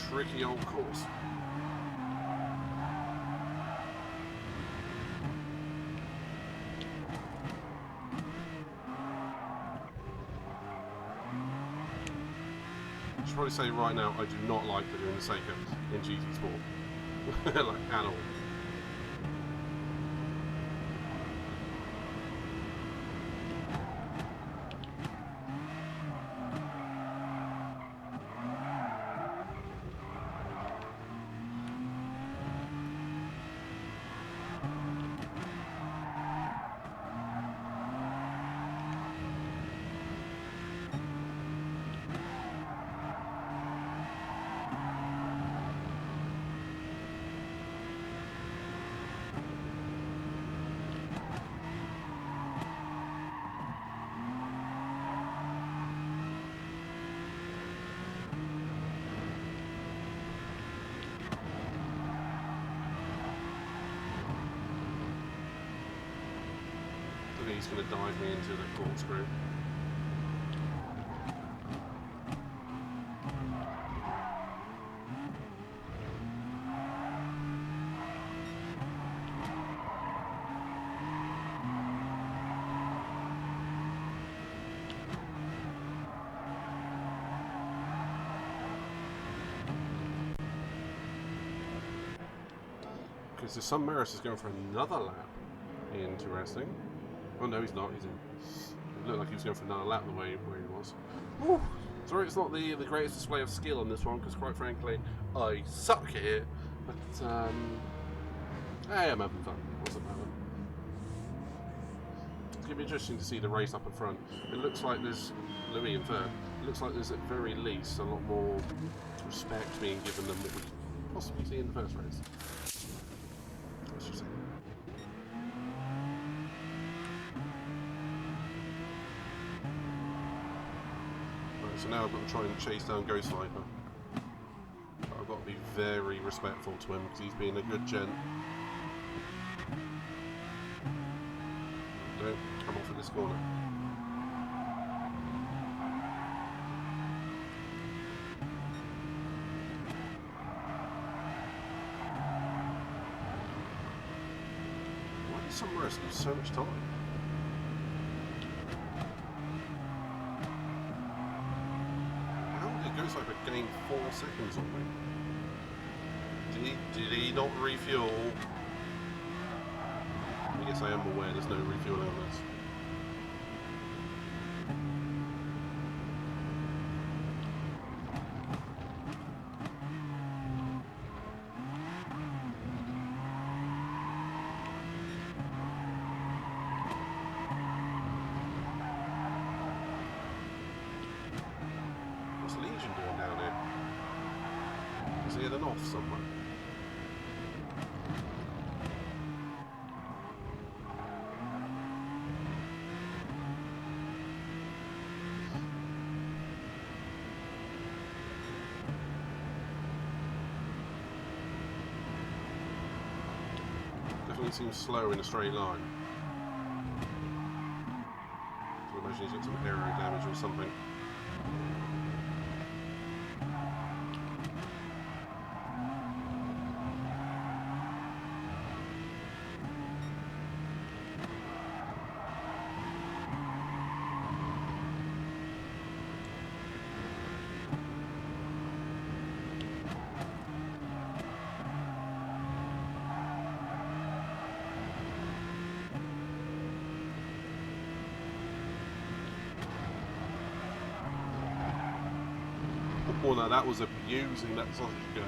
Tricky old course. I should probably say right now, I do not like doing the Seca in GT Sport. Like, at all. He's going to dive me into the corkscrew. Because the Sun Maris is going for another lap. Interesting. Oh no, he's not. He's in. It looked like he was going for another lap the way where he was. Woo. Sorry, it's not the greatest display of skill on this one, because quite frankly, I suck here. But hey, I'm having fun. What's the matter? It's going to be interesting to see the race up in front. It looks like there's Louis in third. It looks like there's at very least a lot more respect being given than what we could possibly see in the first race. Let's just say. So now I've got to try and chase down Ghost Viper. But I've got to be very respectful to him because he's being a good gent. Don't come off at this corner. Why did some rest lose so much time? Ghost Viper gained 4 seconds on me. Did he not refuel? I guess I am aware there's no refueling on this. Off somewhere. definitely seems slower in a straight line. I imagine he's got some aero damage or something. Oh no, that was abusing that sausage curve.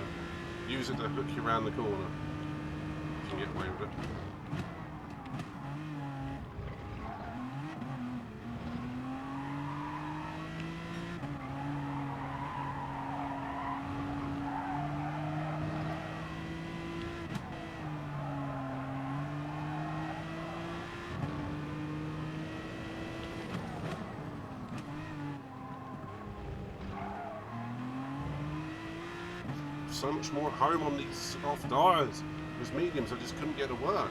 Use it to hook you around the corner. You can get away with it. So much more at home on these soft tyres. With mediums, I just couldn't get to work.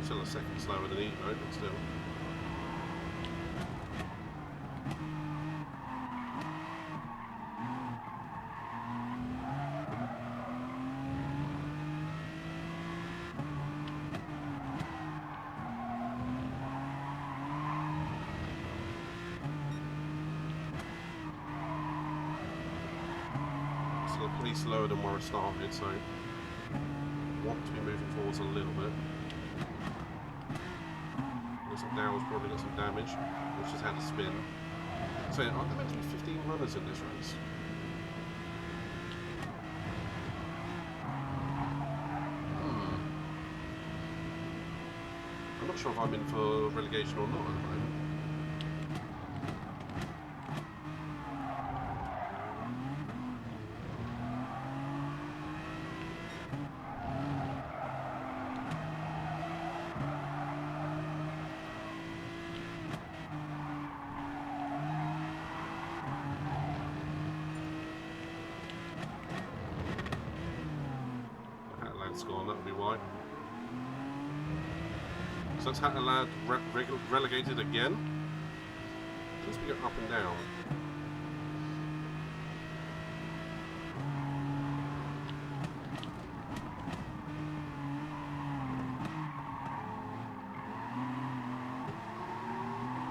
Still a second slower than Evo, but still. Still pretty slower than where I started, so I want to be moving forwards a little bit. Looks like Dow's probably got some damage, which has had a spin. So aren't there meant to be 15 runners in this race? I'm not sure if I'm in for relegation or not at the moment. Gone, that would be why. So that's Hatterlad relegated again. Since we go up and down.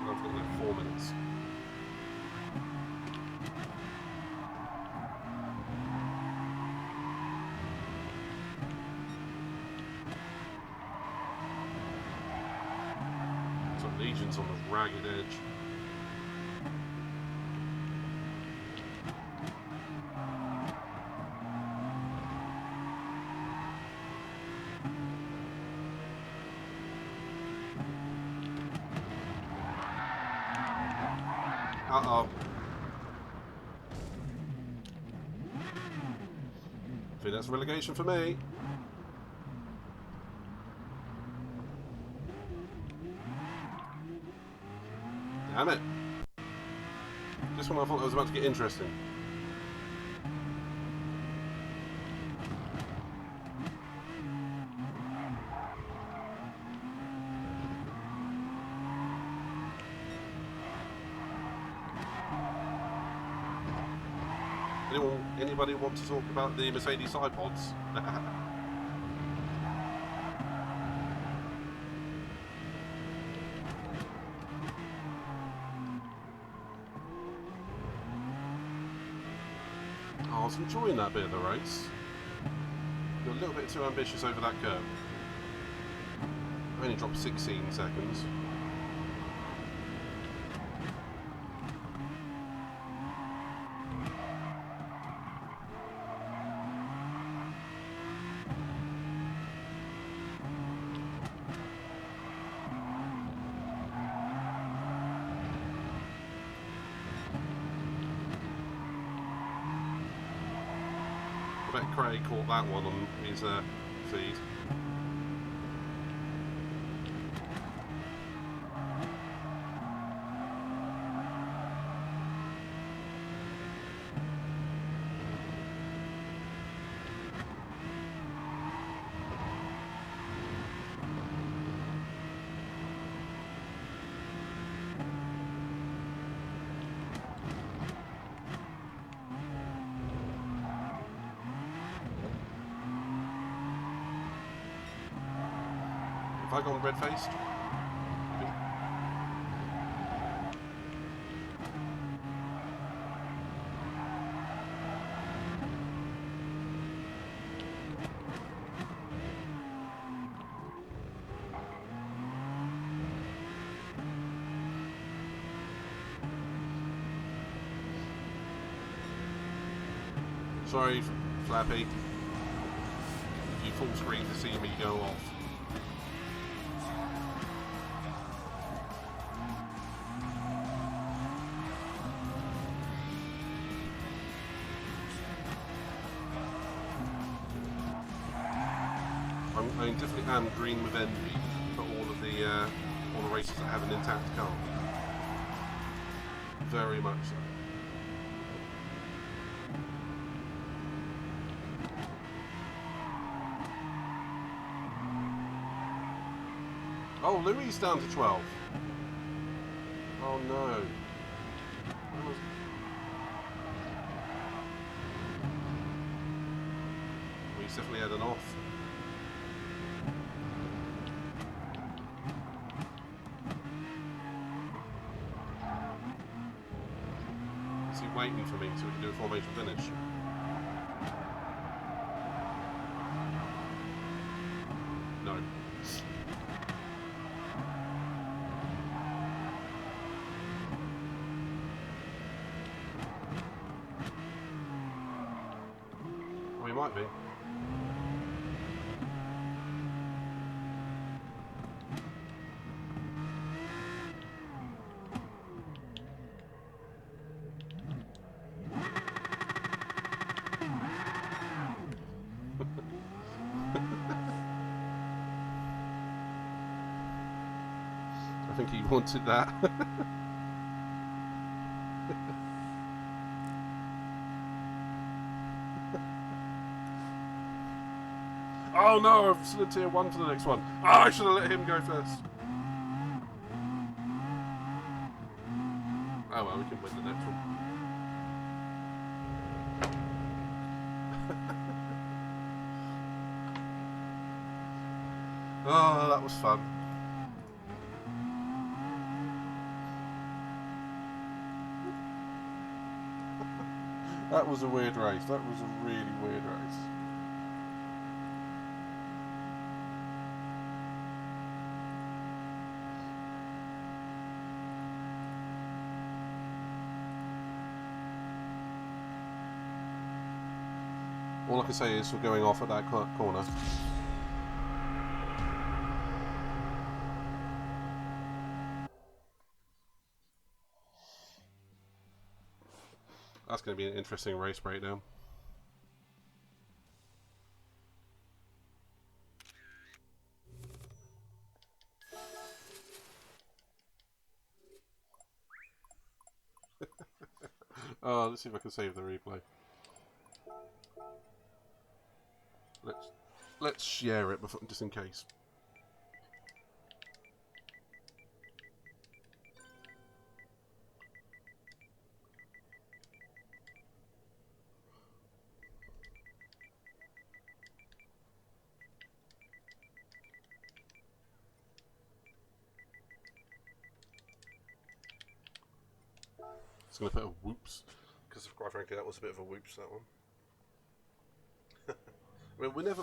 I've got like 4 minutes. Legion's on the ragged edge. Uh-oh. I think that's relegation for me. Damn it. Just when I thought I was about to get interesting. Anybody want to talk about the Mercedes side pods? I was enjoying that bit of the race. You're a little bit too ambitious over that curve. I only dropped 16 seconds. I bet Craig caught that one on his feed. Have I gone red-faced? Sorry, Flappy. You full screen to see me go off. I definitely am green with envy for all the races that have an intact car. Very much so. Oh, Louis down to 12. Oh no. He's definitely had an off. Is he waiting for me so we can do a formation finish? No. Well, he might be. I think he wanted that. Oh no, I've slid tier 1 for the next one. Oh, I should have let him go first. Oh well, we can win the next one. Oh, that was fun. That was a weird race. That was a really weird race. All I can say is we're going off at that corner. That's going to be an interesting race breakdown. Oh, let's see if I can save the replay. Let's share it before, just in case. It's going to put a whoops, because quite frankly that was a bit of a whoops, that one. I mean, we're never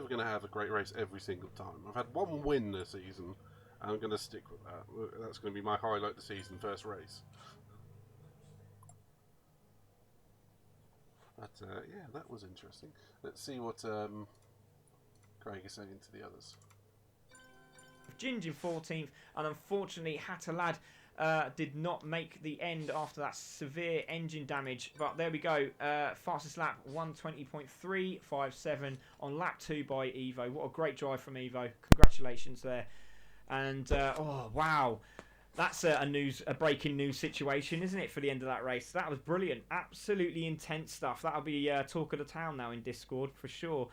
going to have a great race every single time. I've had one win this season, and I'm going to stick with that. That's going to be my highlight this season, first race. But yeah, that was interesting. Let's see what Craig is saying to the others. Ginge in 14th, and unfortunately Hatalad did not make the end after that severe engine damage. But there we go, fastest lap 120.357 on lap 2 by Evo. What a great drive from Evo, congratulations there. And oh wow, that's a breaking news situation, isn't it, for the end of that race? That was brilliant, absolutely intense stuff. That'll be talk of the town now in Discord for sure.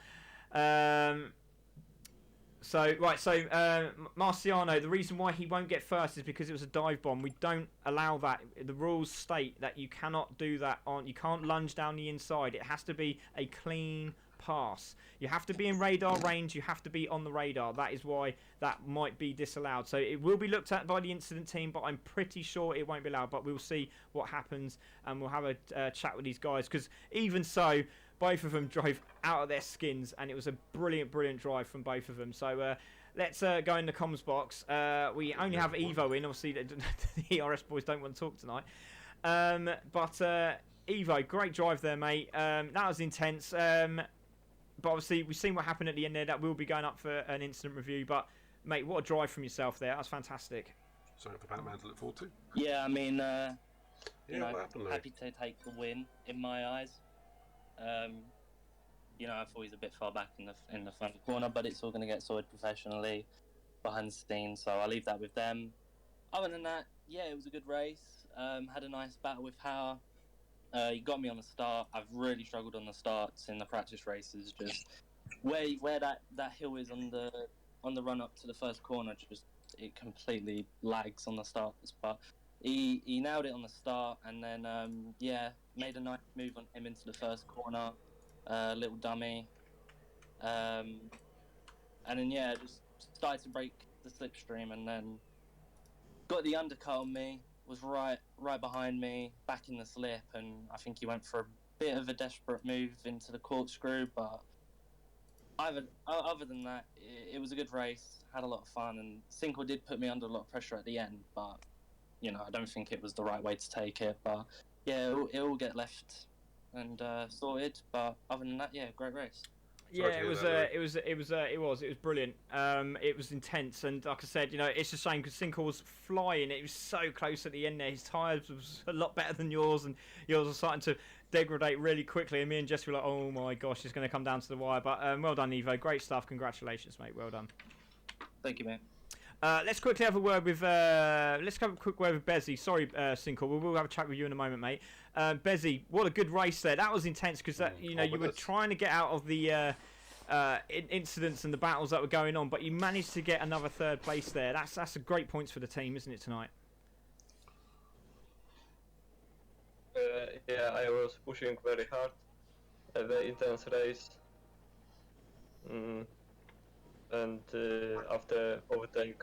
Marciano, the reason why he won't get first is because it was a dive bomb. We don't allow that. The rules state that you cannot do that you can't lunge down the inside. It has to be a clean pass. You have to be in radar range. You have to be on the radar. That is why that might be disallowed. So it will be looked at by the incident team, but I'm pretty sure it won't be allowed. But we'll see what happens, and we'll have a chat with these guys, because even so, both of them drove out of their skins, and it was a brilliant, brilliant drive from both of them. So let's go in the comms box. We only have Evo in. Obviously, the ERS boys don't want to talk tonight. But Evo, great drive there, mate. That was intense. But obviously, we've seen what happened at the end there. That will be going up for an instant review. But, mate, what a drive from yourself there. That was fantastic. Something for Batman to look forward to. Yeah, I mean, Yeah, what happened, happy to take the win in my eyes. You know, I thought he was a bit far back in the front corner, but it's all going to get sorted professionally behind the scenes, so I'll leave that with them. Other than that, yeah, it was a good race. Had a nice battle with Power. He got me on the start. I've really struggled on the starts in the practice races. Just where that hill is on the run up to the first corner, just it completely lags on the starts. But he nailed it on the start, and then yeah, made a nice move on him into the first corner. Little dummy, and then yeah, just started to break the slipstream, and then got the undercut on me. Was right behind me, back in the slip, and I think he went for a bit of a desperate move into the corkscrew. But other than that, it was a good race. Had a lot of fun, and Cinco did put me under a lot of pressure at the end, but you know, I don't think it was the right way to take it. But yeah, it will get left and sorted. But other than that, yeah, great race. Yeah, it was brilliant. It was intense, and like I said, you know, it's a shame because Cinco was flying. It was so close at the end there. His tyres was a lot better than yours, and yours was starting to degrade really quickly. And me and Jesse were like, "Oh my gosh, it's going to come down to the wire." But well done, Evo. Great stuff. Congratulations, mate. Well done. Thank you, mate. Let's quickly have a word with. Let's have a quick word with Bezzy. Sorry, Cinco. We'll have a chat with you in a moment, mate. Bezzy, what a good race there. That was intense because you know you were trying to get out of the incidents and the battles that were going on, but you managed to get another third place there. That's a great points for the team, isn't it, tonight? Yeah, I was pushing very hard. A very intense race. And after overtake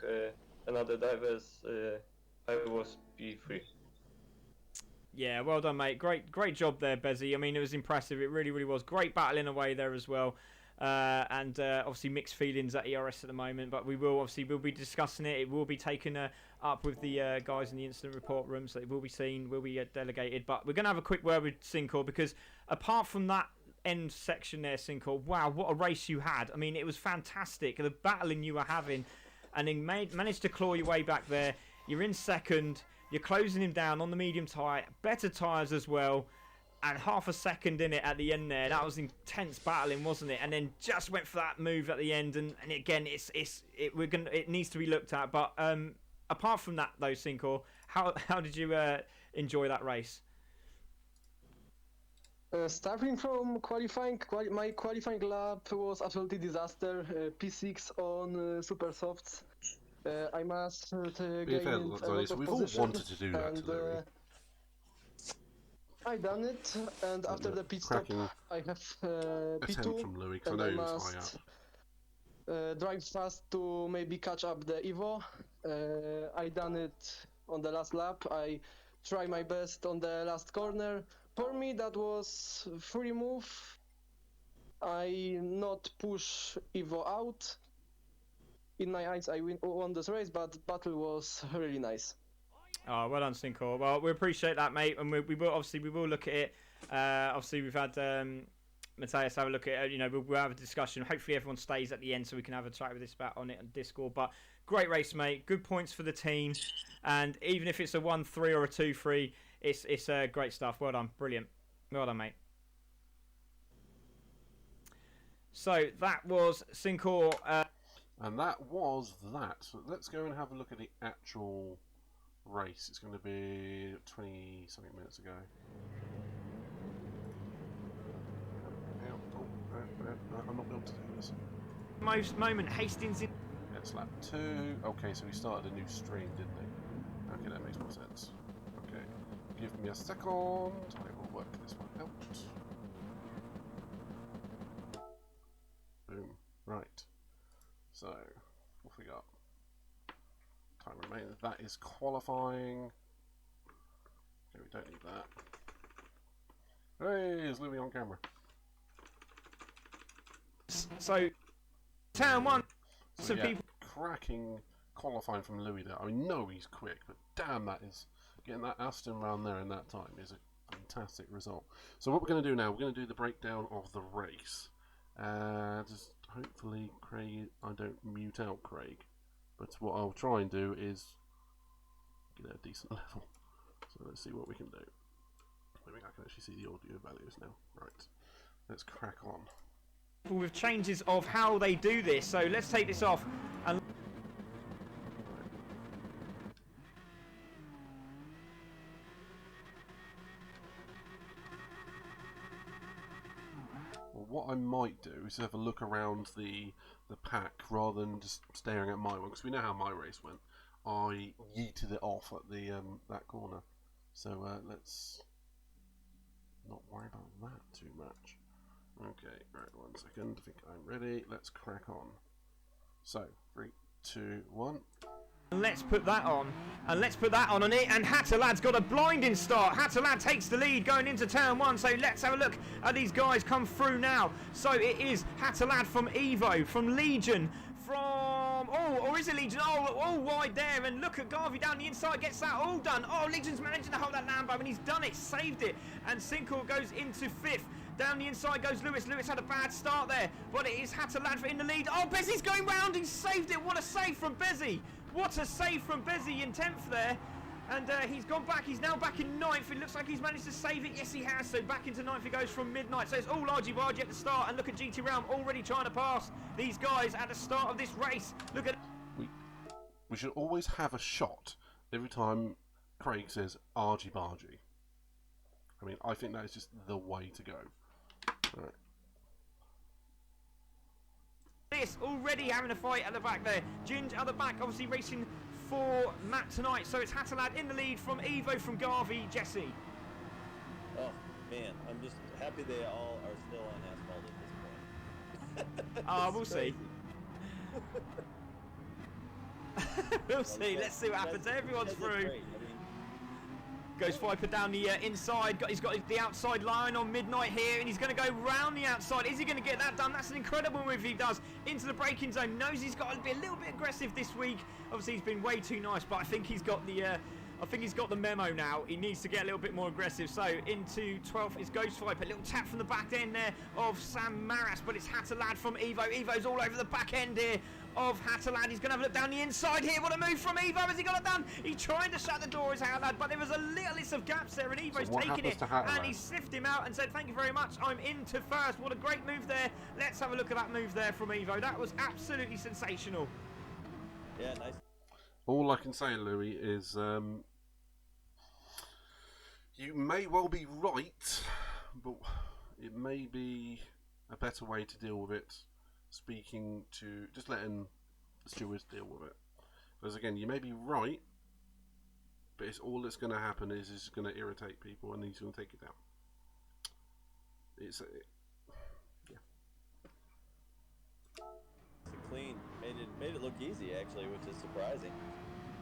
another drivers, I was P3. Yeah, well done, mate. Great job there, Bezzy. I mean, it was impressive. It really, really was. Great battling away there as well. And obviously mixed feelings at ERS at the moment, but we'll be discussing it. It will be taken up with the guys in the incident report room, so it will be seen, will be delegated. But we're going to have a quick word with Cinco, because apart from that end section there, Cinco, wow, what a race you had. I mean, it was fantastic, the battling you were having, and then managed to claw your way back there. You're in second, you're closing him down on the medium tyre, better tyres as well, and half a second in it at the end there. That was intense battling, wasn't it? And then just went for that move at the end, and again, it needs to be looked at. But apart from that, though, Cinco, how did you enjoy that race? Starting from qualifying, my qualifying lap was absolutely disaster. P6 on super softs. I must gain a lot of we've all position, wanted to do that and today. I done it, and after the pit stop, I have P2, from Louis, and I I know he was high must drive fast to maybe catch up the Evo. I done it on the last lap. I try my best on the last corner. For me, that was free move. I not push Evo out. In my eyes, I won this race, but battle was really nice. Oh, well done, Cinco. Well, we appreciate that, mate, and we will look at it. Obviously, we've had Matthias have a look at it. You know, we'll have a discussion. Hopefully, everyone stays at the end so we can have a chat with this about on it on Discord. But great race, mate. Good points for the team, and even if it's a 1-3 or a 2-3, it's great stuff. Well done, brilliant. Well done, mate. So that was Cinco. And that was that. So let's go and have a look at the actual race. It's going to be 20 something minutes ago. I'm not built to do this. Most moment Hastings in. It's lap 2. Okay, so we started a new stream, didn't they? Okay, that makes more sense. Okay, give me a second. I will work this one out. Right. So, what have we got? Time remaining. That is qualifying. Okay, we don't need that. Hey, it's Louis on camera. So, turn one. So, Some yeah, people. cracking qualifying from Louis there. I know he's quick, but damn, that is getting that Aston round there in that time is a fantastic result. So what we're going to do now, we're going to do the breakdown of the race. Just hopefully, Craig, I don't mute out Craig. But what I'll try and do is get at a decent level. So let's see what we can do. Maybe I can actually see the audio values now. Right, let's crack on. With changes of how they do this, so let's take this off and well, what I might do is have a look around the pack rather than just staring at my one, because we know how my race went. I yeeted it off at the that corner, so let's not worry about that too much. Okay, right, 1 second. I think I'm ready. Let's crack on. So, 3, 2, 1. let's put that on. And let's put that on it. And Hatterlad's got a blinding start. Hatterlad takes the lead going into turn one. So let's have a look at these guys come through now. So it is Hatterlad from Evo, from Legion, from... Oh, or is it Legion? Oh, all wide there. And look at Garvey down the inside. Gets that all done. Oh, Legion's managing to hold that Lambo. And he's done it. Saved it. And Sinkor goes into 5th. Down the inside goes Lewis. Lewis had a bad start there, but it is Hatterlad in the lead. Oh, Bezzy's going round. He saved it. What a save from Bezzy. What a save from Bezzy in 10th there. And he's gone back. He's now back in 9th. It looks like he's managed to save it. Yes, he has. So back into 9th he goes from Midnight. So it's all argy-bargy at the start. And look at GT Realm already trying to pass these guys at the start of this race. Look at... We should always have a shot every time Craig says argy-bargy. I mean, I think that is just the way to go. Right. This already having a fight at the back there. Ginge at the back, obviously racing for Matt tonight. So it's Hatterlad in the lead from Evo, from Garvey, Jesse. Oh man, I'm just happy they all are still on asphalt at this point. We'll crazy. see. We'll see. Let's see what happens. Everyone's through. Goes Viper down the inside. He's got the outside line on Midnight here, and he's going to go round the outside. Is he going to get that done? That's an incredible move he does into the braking zone. Knows he's got to be a little bit aggressive this week. Obviously, he's been way too nice, but I think he's got the memo now. He needs to get a little bit more aggressive. So into 12th is Ghost Viper. A little tap from the back end there of Sam Maras, but it's Hatterlad from Evo. Evo's all over the back end here of Hatterlad. He's going to have a look down the inside here. What a move from Evo. Has he got it done? He's trying to shut the door as Hatterlad, but there was a little list of gaps there, and Evo's taking it, and he sniffed him out and said, thank you very much, I'm into first. What a great move there. Let's have a look at that move there from Evo. That was absolutely sensational. Yeah, nice. All I can say, Louis, is you may well be right, but it may be a better way to deal with it, speaking to, just letting the stewards deal with it. Because again, you may be right, but it's all that's going to happen is it's going to irritate people, and he's going to take it down. Yeah. Clean, made it look easy actually, which is surprising.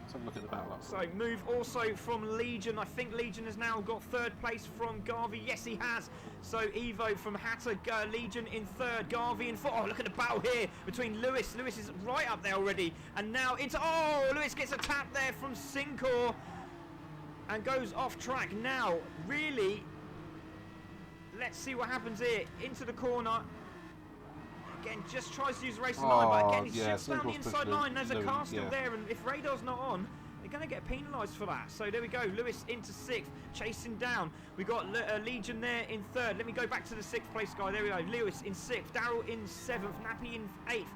Let's have a look at the battle up. So move also from Legion. I think Legion has now got 3rd place from Garvey. Yes, he has. So Evo from Hatter, Legion in 3rd, Garvey in 4th. Oh, look at the battle here between Lewis. Lewis is right up there already. And now into... Oh, Lewis gets a tap there from Sinkor and goes off track. Now, really, let's see what happens here. Into the corner. Again, just tries to use the racing line, but again, he shifts down the inside line. There's a car still there, and if Radar's not on, they're going to get penalised for that. So there we go. Lewis into 6th, chasing down. We got Legion there in 3rd. Let me go back to the 6th place guy. There we go. Lewis in 6th, Daryl in 7th, Nappy in 8th,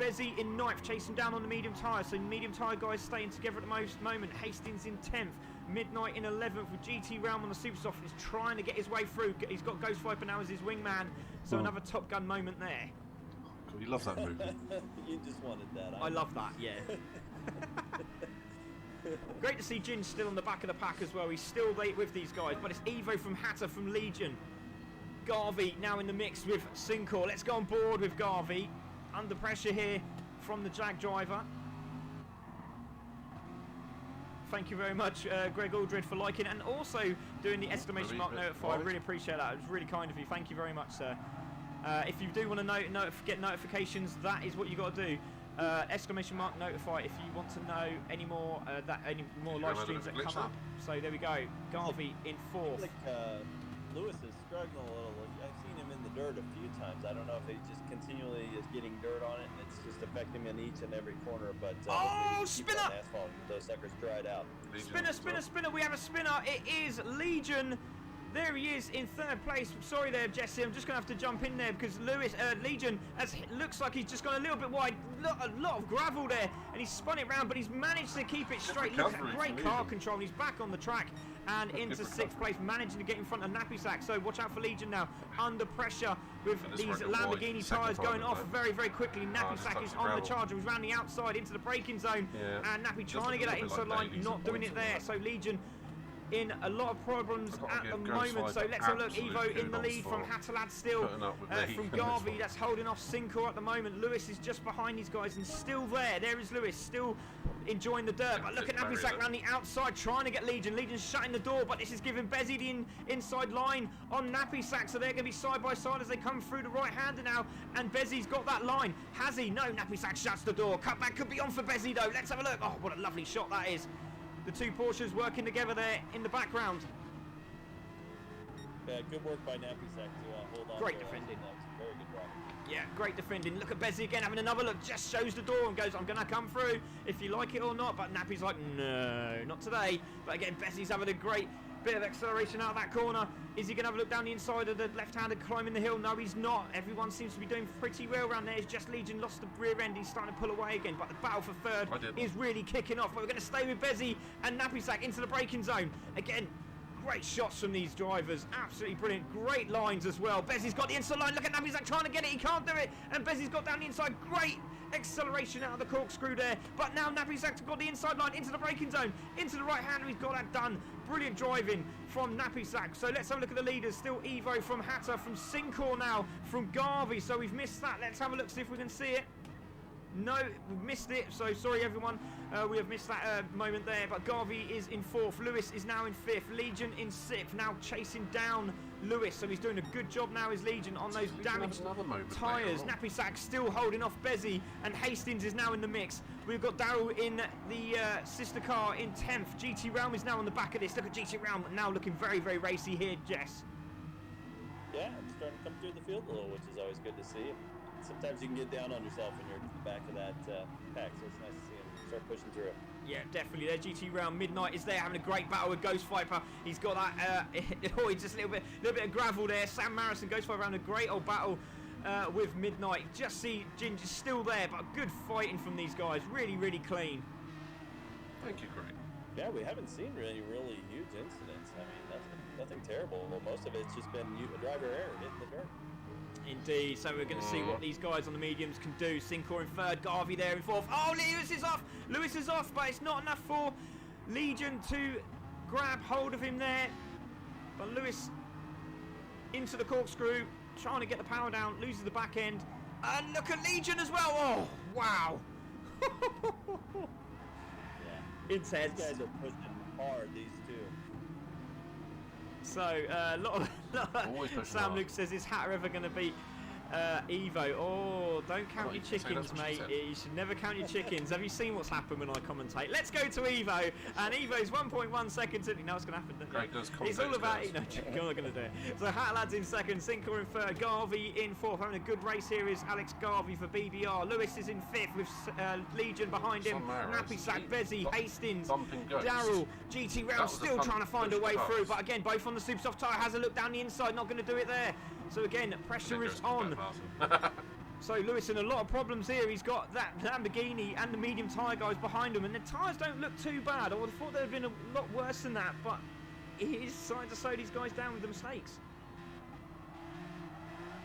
Bezzy in 9th, chasing down on the medium tyre. So medium tyre guys staying together at the moment. Hastings in 10th. Midnight in 11th with GT Realm on the Supersoft. He's trying to get his way through. He's got Ghost Viper now as his wingman. So another Top Gun moment there. He loves that movie. You just wanted that. I love that, yeah. Great to see Jin still on the back of the pack as well. He's still late with these guys, but it's Evo from Hatter from Legion. Garvey now in the mix with Sinkor. Let's go on board with Garvey. under pressure here from the Jag driver. Thank you very much, Greg Aldred, for liking and also doing the exclamation mark notify. I really appreciate that. It was really kind of you. Thank you very much, sir. If you do want to get notifications, that is what you got to do. Exclamation mark notify if you want to know any more live streams that come up. So there we go. Garvey in 4th. Like Lewis is struggling a little. I've seen him in the dirt a few times. I don't know if he just continually is getting dirt on it and it's just affecting him in each and every corner. But spinner! Asphalt, those suckers dried out. Spinner. We have a spinner. It is Legion. There he is in 3rd place. Sorry there, Jesse. I'm just going to have to jump in there because Legion looks like he's just gone a little bit wide. A lot of gravel there, and he's spun it round, but he's managed to keep it straight. Look at great car control, and he's back on the track and into 6th place, managing to get in front of Nappy Sack. So watch out for Legion now, under pressure with these Lamborghini tyres going off very, very quickly. Nappy Sack is on the charger. He's round the outside into the braking zone, and Nappy trying to get that inside line, not doing it there. So Legion in a lot of problems at the moment. So let's have a look. Evo in the lead from Hattalad still, from Garvey that's holding off Sincor at the moment. Lewis is just behind these guys and still there. There is Lewis still enjoying the dirt, but look at Nappy Sack around the outside trying to get Legion. Legion's shutting the door, but this is giving Bezzy the inside line on Nappy Sack, so they're going to be side by side as they come through the right hander now, and Bezzy's got that line. Has he? No, Nappy Sack shuts the door. Cutback could be on for Bezzy though. Let's have a look. Oh, what a lovely shot that is. The two Porsches working together there in the background. Yeah, good work by Nappy Sack to hold on. Great defending. Very good drive. Yeah, great defending. Look at Bezzy again having another look. Just shows the door and goes, I'm going to come through if you like it or not. But Nappy's like, no, not today. But again, Bezzy's having a great bit of acceleration out of that corner. Is he going to have a look down the inside of the left-handed climbing the hill? No, he's not. Everyone seems to be doing pretty well around there. It's just Legion lost the rear end. He's starting to pull away again. But the battle for 3rd is really kicking off. But we're going to stay with Bezzy and Nappy Sack into the braking zone. Again, great shots from these drivers. Absolutely brilliant. Great lines as well. Bezzy's got the inside line. Look at Nappy Sack trying to get it. He can't do it. And Bezzy's got down the inside. Great acceleration out of the corkscrew there. But now Nappy Sack's got the inside line into the braking zone. Into the right hander. He's got that done. Brilliant driving from Nappy Sack. So let's have a look at the leaders. Still Evo from Hatter, from Sincor now, from Garvey. So we've missed that. Let's have a look, see if we can see it. No, we've missed it. So sorry, everyone. We have missed that moment there. But Garvey is in 4th. Lewis is now in 5th. Legion in 6th. Now chasing down Lewis. So he's doing a good job now, is Legion, on those damaged tyres. Nappy Sack still holding off Bezzy. And Hastings is now in the mix. We've got Daryl in the sister car in 10th. GT Realm is now on the back of this. Look at GT Realm now looking very, very racy here, Jess. Yeah, I'm starting to come through the field a little, which is always good to see. Sometimes you can get down on yourself when you're at the back of that pack, so it's nice to see him start pushing through. Yeah, definitely. There, GT Round Midnight is there having a great battle with Ghost Viper. He's got that. Just a little bit of gravel there. Sam Marison, Ghost Viper, having a great old battle with Midnight. Just see Ginger's still there, but good fighting from these guys. Really, really clean. Thank you, Greg. Yeah, we haven't seen really huge incidents. I mean, nothing terrible. Well, most of it's just been driver error hitting the dirt. Indeed, so we're going to see what these guys on the mediums can do. Sincor in 3rd, Garvey there in 4th. Oh, Lewis is off! Lewis is off, but it's not enough for Legion to grab hold of him there. But Lewis into the corkscrew, trying to get the power down, loses the back end. And look at Legion as well! Oh, wow! Yeah. Intense. These guys are pushing hard, these two. So, a lot of Sam Luke says, is Hatter ever going to beat Evo? Oh, don't count your chickens, mate. You should never count your chickens. Have you seen what's happened when I commentate? Let's go to Evo. And Evo's 1.1 seconds. You know what's going to happen. Greg does it's all about it. No, you're not going to do it. So Hatlad's in 2nd, Sincor in 3rd, Garvey in 4th. Having a good race here is Alex Garvey for BBR. Lewis is in 5th with Legion behind him. Nappy Sack, Bezzy, Hastings, Daryl, GT Round still trying to find a way through. But again, both on the super soft tyre. Has a look down the inside. Not going to do it there. So again, pressure is on. So Lewis in a lot of problems here. He's got that Lamborghini and the medium tyre guys behind him, and the tyres don't look too bad. I would have thought they'd have been a lot worse than that, but he is starting to slow these guys down with the mistakes.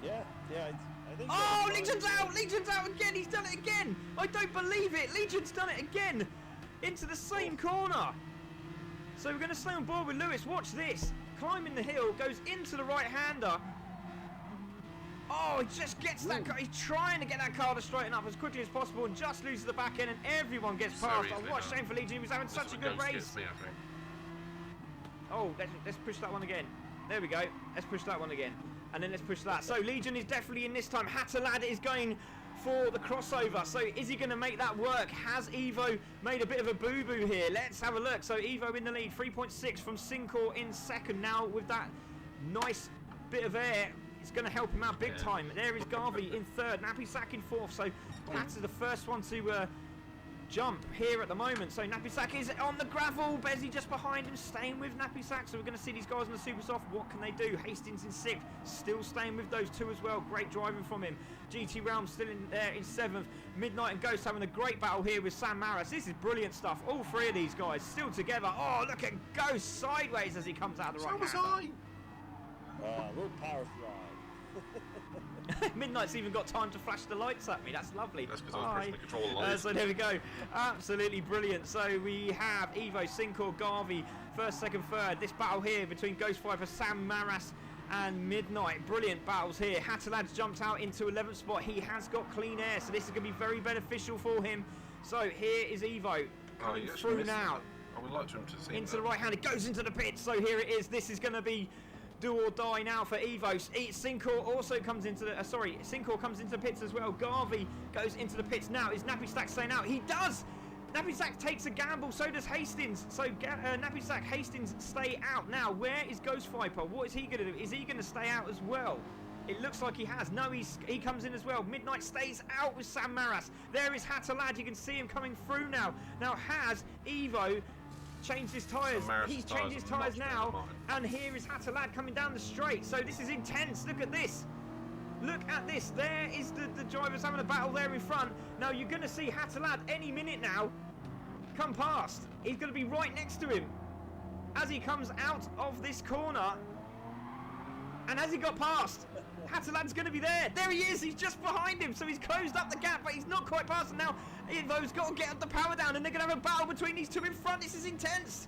Yeah, I think. Oh, Legion's out! Legion's out again! He's done it again! I don't believe it! Legion's done it again! Into the same corner! So we're going to stay on board with Lewis. Watch this. Climbing the hill, goes into the right-hander. Oh, he just gets that car. He's trying to get that car to straighten up as quickly as possible and just loses the back end, and everyone gets So past. easily Oh, what a done. shame for Legion. He was having such a good race. Gets me, I think. Oh, let's push that one again. There we go. Let's push that one again. And then let's push that. So Legion is definitely in this time. Hatterlad is going for the crossover. So is he going to make that work? Has Evo made a bit of a boo-boo here? Let's have a look. So Evo in the lead. 3.6 from Sincor in second. Now with that nice bit of air, it's going to help him out big time. There is Garvey in third. Nappy Sack in fourth. So Hat's the first one to jump here at the moment. So Nappy Sack is on the gravel. Bezzy just behind him, staying with Nappy Sack. So we're going to see these guys on the super soft. What can they do? Hastings in sixth, still staying with those two as well. Great driving from him. GT Realm still in there in seventh. Midnight and Ghost having a great battle here with Sam Maris. This is brilliant stuff. All three of these guys still together. Oh, look at Ghost sideways as he comes out of the right hand. So was I. A little power slide. Midnight's even got time to flash the lights at me. That's lovely. That's because I was pressing the control lights. So there we go. Absolutely brilliant. So we have Evo, Sincor, Garvey, first, second, third. This battle here between Ghost Viper, Sam Maras and Midnight. Brilliant battles here. Hatterlad's jumped out into 11th spot. He has got clean air, so this is going to be very beneficial for him. So here is Evo coming through now. I would like to him to see into the right hand. It goes into the pit. So here it is. This is going to be do or die now for Evo. Sincor also comes into the Sincor comes into the pits as well. Garvey goes into the pits now. Is Nappy Stack staying out? He does. Nappy Stack takes a gamble. So does Hastings. So Nappy Stack, Hastings stay out now. Where is Ghost Viper? What is he going to do? Is he going to stay out as well? It looks like he has. No, he comes in as well. Midnight stays out with Sam Maras. There is Hatterlad. You can see him coming through now. Now has Evo changed his tyres. He's changed his tyres now, and here is Hatterlad coming down the straight. So this is intense. Look at this. Look at this. There is the drivers having a battle there in front. Now you're going to see Hatterlad any minute now come past. He's going to be right next to him as he comes out of this corner. And as he got past, Hatterlad's going to be there. There he is. He's just behind him. So he's closed up the gap, but he's not quite past him now. Evo's got to get the power down, and they're going to have a battle between these two in front. This is intense.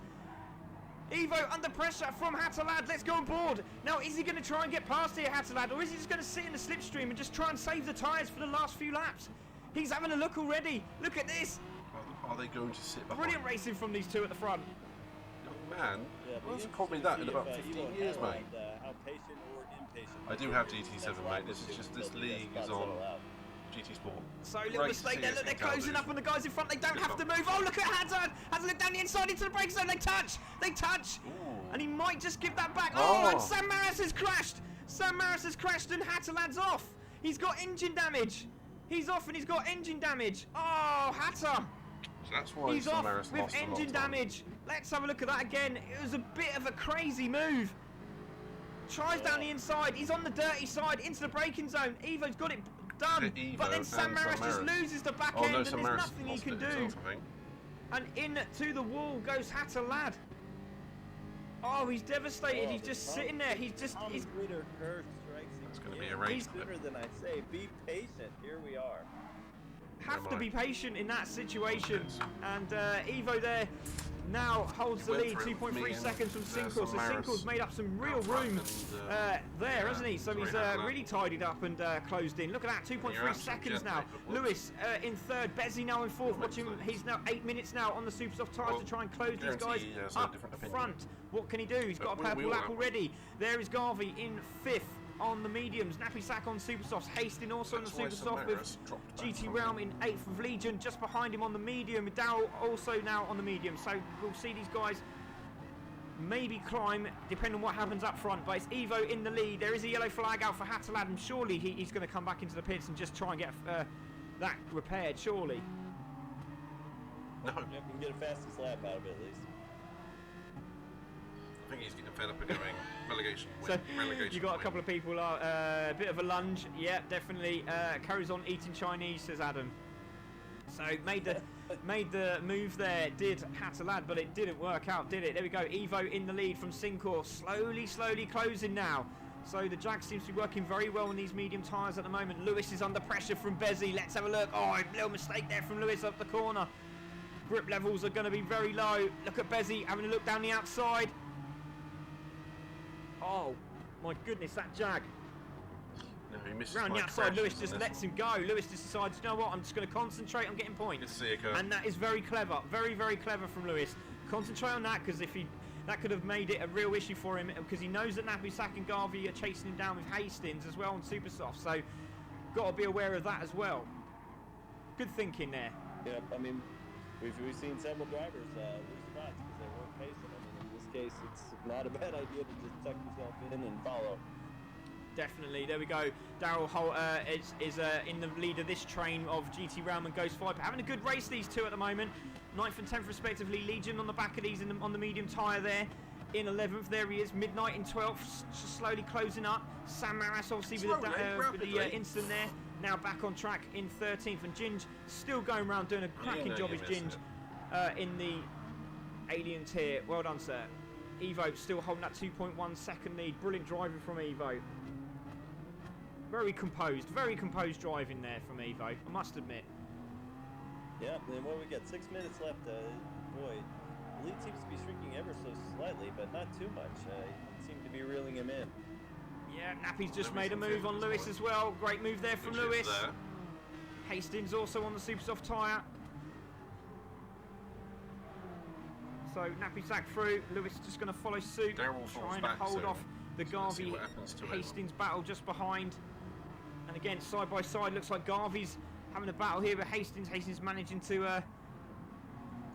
Evo under pressure from Hatterlad. Let's go on board. Now, is he going to try and get past here, Hatterlad, or is he just going to sit in the slipstream and just try and save the tyres for the last few laps? He's having a look already. Look at this. Are they going to sit behind? Brilliant racing from these two at the front. Young man, who hasn't called me that in about 15 years, mate? How patient or impatient. I do have GT7, mate. This is just, this league is on GT Sport. So little mistake there. Look, they're closing up on the guys in front. They don't have to move. Oh, look at Hazard. Has a look down the inside into the brake zone. They touch. They touch. And he might just give that back. Oh, and Sam Maris has crashed. Sam Maris has crashed and Hatterlad's off. He's got engine damage. He's off and he's got engine damage. Oh, Hatter. So that's why he's off with engine damage. Let's have a look at that again. It was a bit of a crazy move. Tries down the inside. He's on the dirty side into the braking zone. Evo's got it done. But then Sam Maris just loses the back end and there's nothing he can do. And into the wall goes Hatterlad. Oh, he's devastated. He's just sitting there. He's It's going to be a race. Sooner than I say. Be patient. Here we are. Have to be patient in that situation. And Evo there now holds the lead, 2.3 seconds from Sincor. So Sincor's made up some real room there, hasn't he? So he's really tidied up and closed in. Look at that, 2.3 seconds now. Lewis in third, Bezzy now in fourth. Watching, he's now 8 minutes now on the super soft tyres to try and close these guys up front. What can he do? He's got a purple lap already. There is Garvey in fifth on the mediums. Nappy Sack on super softs. Hastings also on the super soft with GT Realm in 8th with Legion just behind him on the medium. Darrell also now on the medium. So we'll see these guys maybe climb depending on what happens up front. But it's Evo in the lead. There is a yellow flag out for Hatterlad, and surely he's going to come back into the pits and just try and get that repaired. Surely. No. Yeah, we can get a fastest lap out of it at least. I think he's getting fed up of going relegation. So you got a couple of people a bit of a lunge. Yeah, definitely. Carries on eating Chinese, says Adam. So made the move there, did Hatterlad, but it didn't work out, did it? There we go. Evo in the lead from Sincor, slowly closing now. So the Jag seems to be working very well on these medium tyres at the moment. Lewis is under pressure from Bezzy. Let's have a look. Oh, a little mistake there from Lewis up the corner. Grip levels are going to be very low. Look at Bezzy having a look down the outside. Oh, my goodness, that Jag. No, he misses Round my the outside, crashes Lewis in just this lets one. him go. Lewis just decides, you know what, I'm just going to concentrate on getting points. It's Seca. And that is very clever. Very, very clever from Lewis. Concentrate on that, because that could have made it a real issue for him, because he knows that Nappy Sack and Garvey are chasing him down with Hastings as well on super soft. So, got to be aware of that as well. Good thinking there. Yeah, I mean, we've seen several drivers lose spots because they weren't pacing. I mean, in this case, it's not a bad idea to just tuck yourself in and follow. Definitely. There we go. Daryl is in the lead of this train of GT Realm and Ghost Viper. Having a good race, these two at the moment. 9th and 10th respectively. Legion on the back of these on the medium tyre there. In 11th, there he is. Midnight in 12th, slowly closing up. Sam Maras obviously with the incident there. Now back on track in 13th. And Ginge still going around doing a cracking job as Ginge in the Alien tier. Well done, sir. Evo still holding that 2.1 second lead. Brilliant driving from Evo. Very composed driving there from Evo, I must admit. Yeah, and what we got, 6 minutes left. Boy, the lead seems to be shrinking ever so slightly, but not too much. He seemed to be reeling him in. Yeah, Nappy's just made a move on Lewis as well. Great move there from Lewis. Hastings also on the super soft tyre. So Nappy Sack through. Lewis just going to follow suit, trying to hold off the Garvey Hastings battle just behind. And again, side by side, looks like Garvey's having a battle here with Hastings. Hastings managing to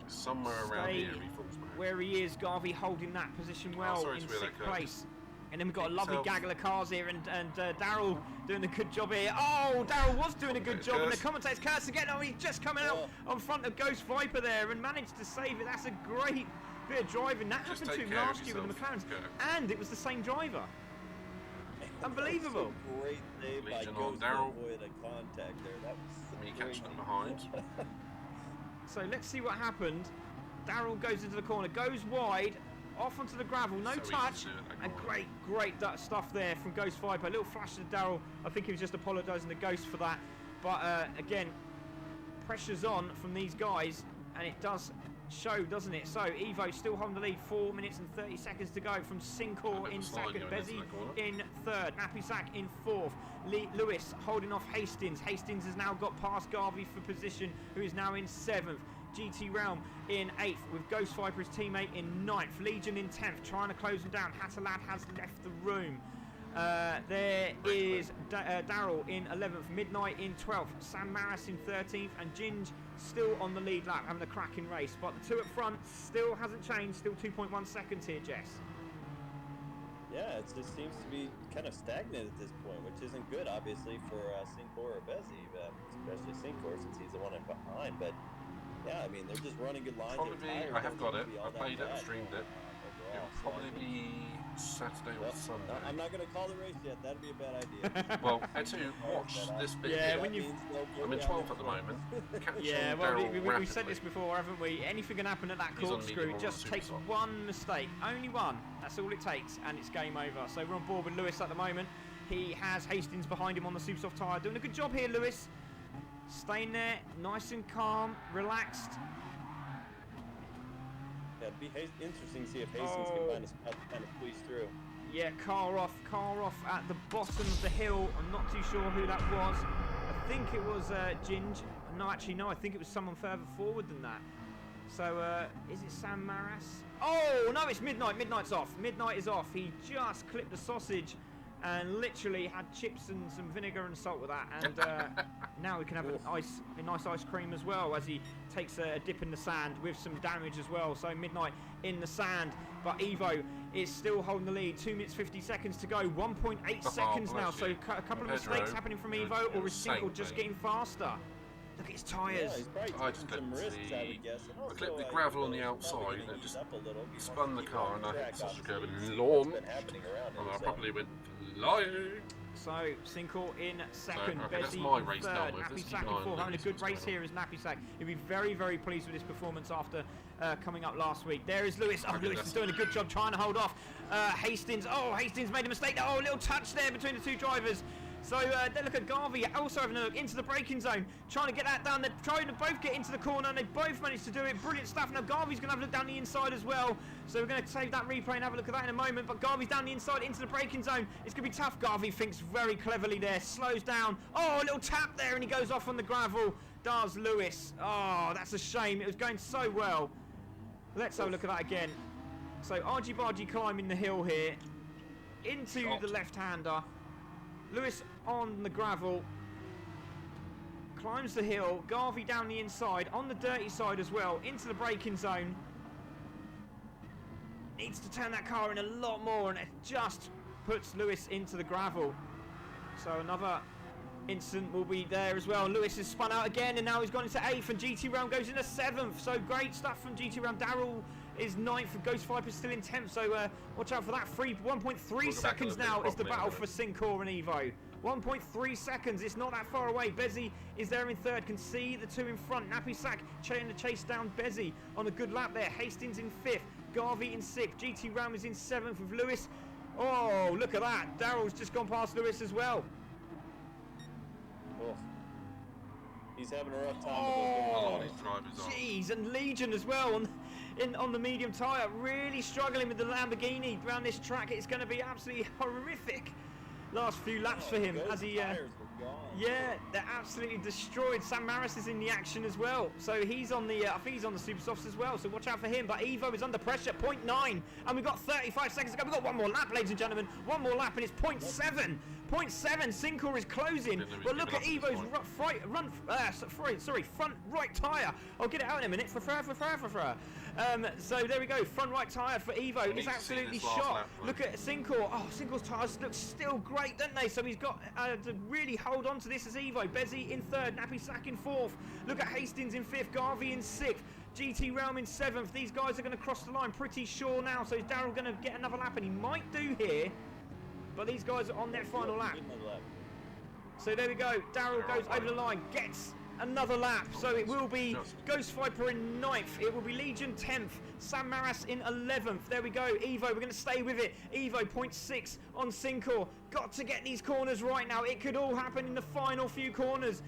somewhere around here he falls back. Where he is. Garvey holding that position well in 6th place. And then we've got a lovely gaggle of cars here, and Daryl doing a good job here. Oh, Daryl was doing a good job, and the commentator's curse again. Oh, he's just coming out on front of Ghost Viper there and managed to save it. That's a great bit of driving. That happened to him last year with the McLarens, and it was the same driver. Unbelievable. Great save by Ghost to avoid a contact there. That was me catching them behind. So let's see what happened. Daryl goes into the corner, goes wide, off onto the gravel, no touch, and great stuff there from Ghost Viper. A little flash to Daryl. I think he was just apologising to Ghost for that. But again, pressure's on from these guys, and it does show, doesn't it? So Evo still holding the lead, 4 minutes and 30 seconds to go from Sincor in 2nd, Bezzy in 3rd, Nappy Sack in 4th, Lewis holding off Hastings. Hastings has now got past Garvey for position, who is now in 7th. GT Realm in 8th with Ghost Viper, his teammate, in 9th. Legion in 10th, trying to close him down. Hatterlad has left the room. There is Daryl in 11th, Midnight in 12th, Sam Maris in 13th, and Ginge still on the lead lap, having a cracking race. But the two up front still hasn't changed, still 2.1 seconds here, Jess. Yeah, it just seems to be kind of stagnant at this point, which isn't good, obviously, for Sincor or Bezzy, especially Sincor since he's the one in behind. But yeah, I mean, they're just running good lines. I have got it. I played it and streamed it. It'll probably be Saturday or Sunday. I'm not going to call the race yet. That'd be a bad idea. Well, to watch this bit. Yeah, here, when you. I'm in 12th at the moment. Yeah, well, we've said this before, haven't we? Anything can happen at that corkscrew. It just takes one mistake, only one. That's all it takes, and it's game over. So we're on board with Lewis at the moment. He has Hastings behind him on the super soft tyre, doing a good job here, Lewis. Staying there, nice and calm, relaxed. Yeah, it'd be interesting to see if Hastings can find a spot to kind of squeeze through. Yeah, car off at the bottom of the hill. I'm not too sure who that was. I think it was Ginge. No, actually, no, I think it was someone further forward than that. So, is it Sam Maras? Oh, no, it's Midnight. Midnight's off. Midnight is off. He just clipped the sausage and literally had chips and some vinegar and salt with that. And now we can have a nice ice cream as well as he takes a dip in the sand with some damage as well. So Midnight in the sand, but Evo is still holding the lead. 2 minutes 50 seconds to go. 1.8 seconds now. So a couple of mistakes happening from Evo, or is Sinkle just getting faster? Look at his tyres. I just didn't see. I clipped the gravel on the outside and it just spun the car and I hit the sausage curb and launched. And I probably went flying. So, Sinkle in 2nd, that's Bezzy my in race 3rd, done with. Nappy Sack in 4th. Having a good race here is Nappy Sack. He'll be very, very pleased with his performance after coming up last week. There is Lewis. Oh, Lewis is doing a good job trying to hold off Hastings. Oh, Hastings made a mistake. Oh, a little touch there between the two drivers. So they look at Garvey also having a look into the braking zone, trying to get that down. They're trying to both get into the corner, and they both managed to do it. Brilliant stuff. Now Garvey's going to have a look down the inside as well. So we're going to save that replay and have a look at that in a moment. But Garvey's down the inside into the braking zone. It's going to be tough. Garvey thinks very cleverly there, slows down. Oh, a little tap there, and he goes off on the gravel. Does Lewis. Oh, that's a shame. It was going so well. Let's have a look at that again. So argy-bargy climbing the hill here into the left-hander. Lewis on the gravel, climbs the hill. Garvey down the inside, on the dirty side as well, into the braking zone. Needs to turn that car in a lot more, and it just puts Lewis into the gravel. So another incident will be there as well. Lewis has spun out again, and now he's gone into 8th, and GT Round goes into 7th. So great stuff from GT Round. Darryl is 9th, and Ghost Viper still in 10th. So watch out for that. 1.3 seconds now is the battle for Syncor and Evo. 1.3 seconds. It's not that far away. Bezzy is there in 3rd. Can see the 2 in front. Nappy Sack trying to chase down Bezzy on a good lap there. Hastings in 5th. Garvey in 6th. GT Round is in 7th with Lewis. Oh, look at that. Darryl's just gone past Lewis as well. Oh. He's having a rough time Oh, with those drivers. jeez, and Legion as well on the medium tyre, really struggling with the Lamborghini around this track. It's going to be absolutely horrific last few laps for him as he yeah, they're absolutely destroyed. Sam Maris is in the action as well, so he's on the I think he's on the super softs as well, so watch out for him. But Evo is under pressure, 0.9, and we've got 35 seconds to go. We've got one more lap, ladies and gentlemen, one more lap, and it's 0.7. 0.7. Syncor is closing. But look at Evo's front right tyre. I'll get it out in a minute. So there we go. Front right tyre for Evo is absolutely shot. Look at Syncor. Oh, Syncor's tyres look still great, don't they? So he's got to really hold on to this as Evo. Bezzy in 3rd. Nappy Sack in 4th. Look at Hastings in 5th. Garvey in 6th. GT Realm in 7th. These guys are going to cross the line pretty sure now. So is Darryl going to get another lap? And he might do here. But these guys are on their final lap. So there we go. Darryl goes over the line, gets another lap. So it will be Ghost Viper in 9th. It will be Legion 10th. Sam Maras in 11th. There we go. Evo, we're going to stay with it. Evo 0.6 on Syncor. Got to get these corners right now. It could all happen in the final few corners.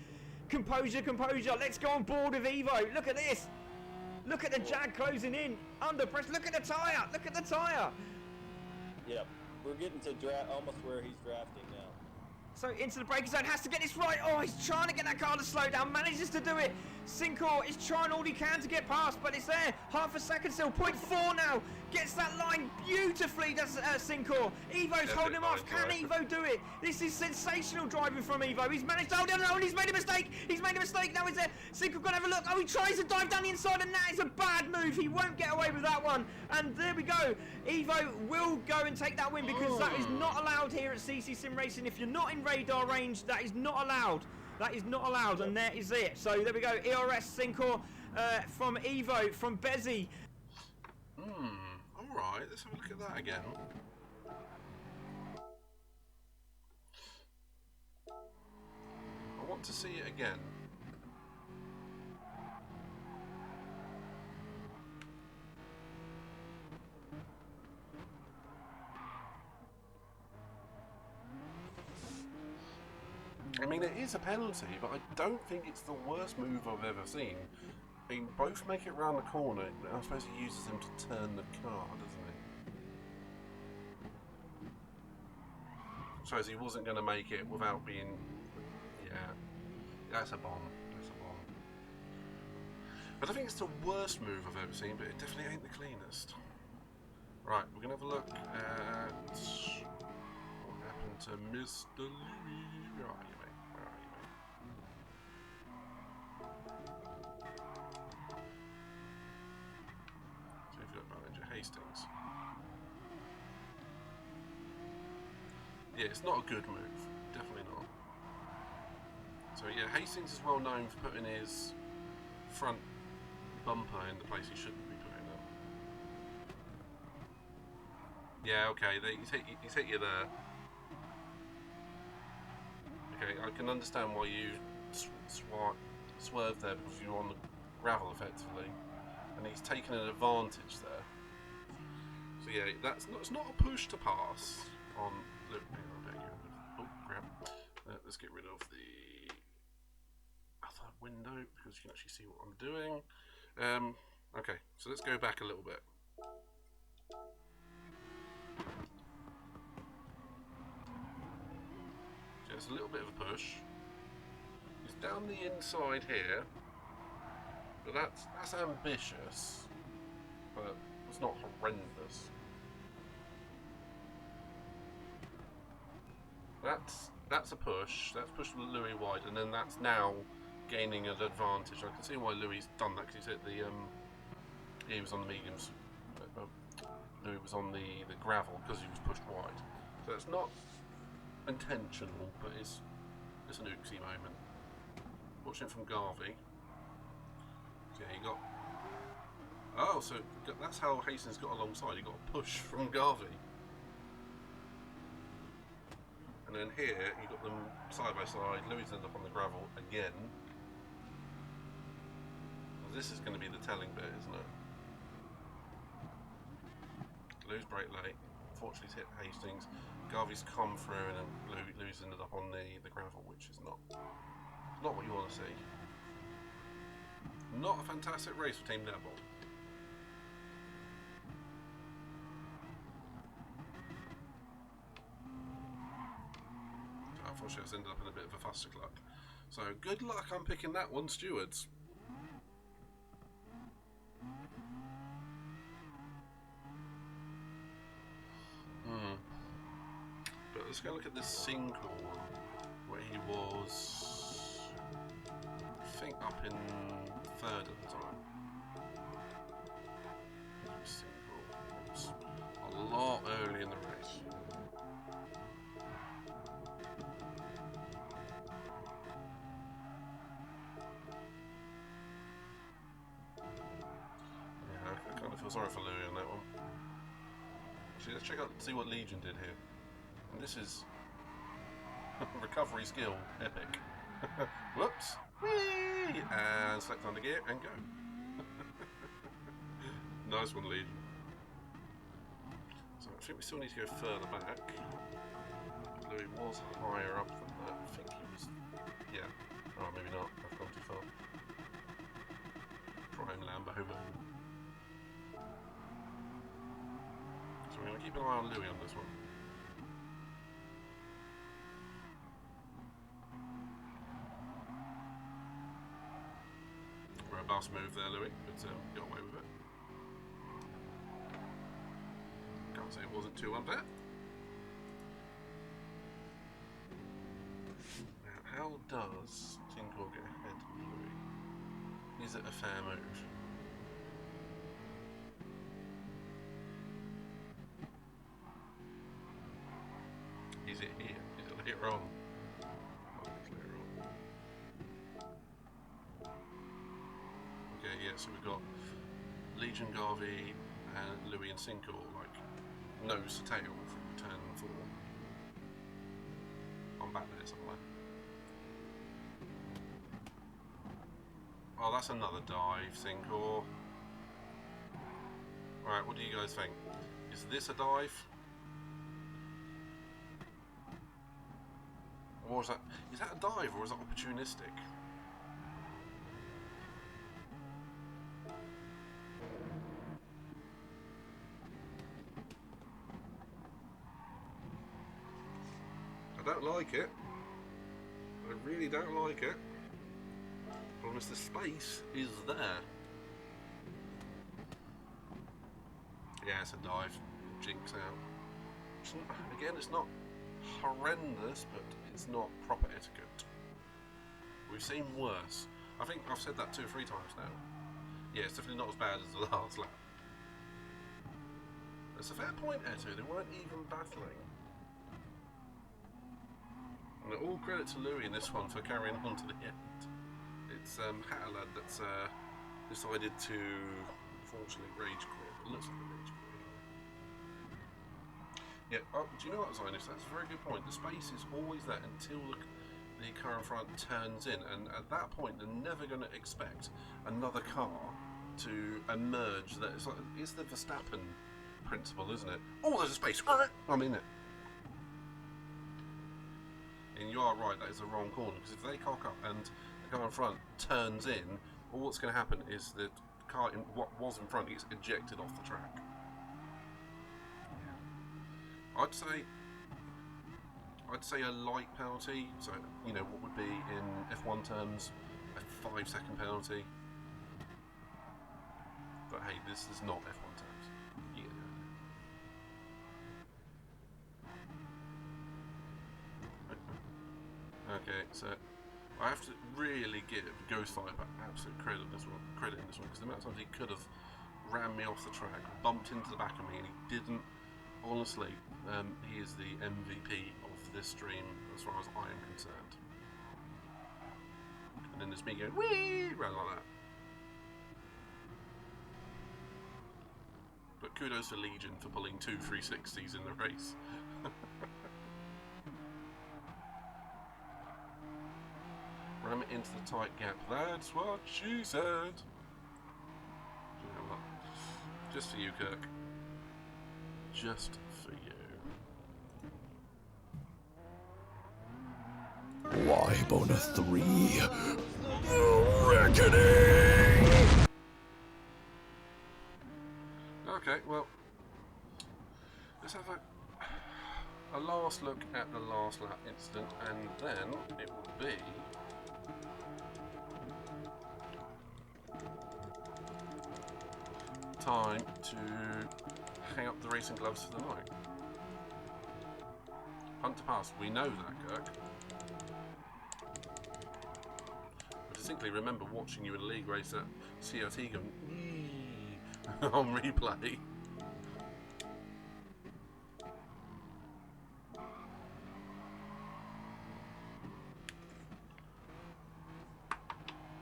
Composure, composure. Let's go on board with Evo. Look at this. Look at the Jag closing in. Under pressure. Look at the tyre. Look at the tyre. Yep. We're getting to almost where he's drafting now. So into the braking zone, has to get this right. Oh, he's trying to get that car to slow down, manages to do it. Syncor is trying all he can to get past, but it's there. Half a second still, 0.4 now. Gets that line beautifully, does Syncor. Evo's holding him off. Can Evo do it? This is sensational driving from Evo. He's managed to hold on, and he's made a mistake. He's made a mistake. Now is there. Syncor gonna have a look. Oh, he tries to dive down the inside, and that is a bad move. He won't get away with that one. And there we go. Evo will go and take that win because that is not allowed here at CC Sim Racing. If you're not in radar range, that is not allowed. That is not allowed, and there is it. So there we go. ERS Syncor from Evo, from Bezzy. Alright, let's have a look at that again. I want to see it again. I mean, it is a penalty, but I don't think it's the worst move I've ever seen. I mean, both make it round the corner, and I suppose he uses them to turn the car, doesn't he? I suppose he wasn't going to make it without being... Yeah, that's a bomb. That's a bomb. I don't think it's the worst move I've ever seen, but it definitely ain't the cleanest. Right, we're going to have a look at what happened to Mr. Louis. Where are you, mate? Where are you, mate? So we've got Manager Hastings. Yeah, it's not a good move. Definitely not. So yeah, Hastings is well known for putting his front bumper in the place he shouldn't be putting it. Yeah, okay, he's hit you there. Okay, I can understand why you swerved there because you're on the gravel effectively, and he's taken an advantage there. So yeah, it's not a push to pass on. Look, oh crap! let's get rid of the other window because you can actually see what I'm doing. Okay, so let's go back a little bit. Just a little bit of a push. It's down the inside here, but that's ambitious, but it's not horrendous. That's a push. That's pushed Louis wide, and then that's now gaining an advantage. I can see why Louis done that because he's hit the he was on the mediums. Louis was on the gravel because he was pushed wide. So it's not intentional, but it's an oopsie moment. Watching from Garvey. So yeah, he got. Oh, so that's how Hastings got alongside. He got a push from Garvey. And then here, you got them side by side. Louis ended up on the gravel again. This is going to be the telling bit, isn't it? Louis brake late. Unfortunately, he's hit Hastings. Garvey's come through, and then Louis ended up on the gravel, which is not what you want to see. Not a fantastic race for Team Netball. Unfortunately, it's ended up in a bit of a fusticular. So good luck unpicking that one, stewards. But let's go look at this single where he was, I think, up in third at the time. Single. It was a lot early in the race. I kind of feel sorry for Louis on that one. Actually, let's check out, see what Legion did here. And this is recovery skill epic. Whoops! Whee! And select on the gear and go. Nice one, Legion. So I think we still need to go further back. Louis was higher up than that. I think he was. Yeah. Oh, maybe not. I've gone too far. Prime Lambo moment. So we're going to keep an eye on Louis on this one. Robust move there, Louis, but got away with it. Can't say it wasn't too unfair. Now, how does Tinkor get ahead of Louis? Is it a fair move? Is it here? Is it later on? Oh, it's later on. Okay, yeah, so we've got Legion, Garvey, and Louis and Sinkor, like, nose to tail from turn 4. I'm back there somewhere. Oh, that's another dive, Sinkor. Alright, what do you guys think? Is this a dive? Or is that a dive or is that opportunistic? I don't like it. I really don't like it. Promise the space is there. Yeah, it's a dive. Jinx out. Again, it's not horrendous, but it's not proper etiquette. We've seen worse. I think I've said that 2 or 3 times now. Yeah, it's definitely not as bad as the last lap. It's a fair point, Eto. They weren't even battling. And all credit to Louis in this one for carrying on to the end. It's Hatterlad that's decided to, unfortunately, rage quit. It looks like a rage quit. Yeah, do you know what, Zionist? That's a very good point. The space is always there until the car in front turns in, and at that point, they're never going to expect another car to emerge. That it's the Verstappen principle, isn't it? Oh, there's a space. I'm in it. and you are right, that is the wrong corner, because if they cock up and the car in front turns in, all that's going to happen is the car in what was in front gets ejected off the track. I'd say a light penalty, so you know what would be in F1 terms a 5-second penalty. But hey, this is not F1 terms. Yeah. Okay, so I have to really give Ghost Viper absolute credit in this one, because the amount of times he could have rammed me off the track, bumped into the back of me, and he didn't. Honestly, he is the MVP of this stream as far as I am concerned. And then there's me going wee around like that. But kudos to Legion for pulling 2 360s in the race. Ram it into the tight gap. That's what she said. You know what? Just for you, Kirk. Just for you. Why bonus 3? Reckoning! Okay, well, let's have a last look at the last lap incident, and then it will be time to hang up the racing gloves for the night. Hunt to pass, we know that, Kirk. I distinctly remember watching you in a league race at CRT going on replay.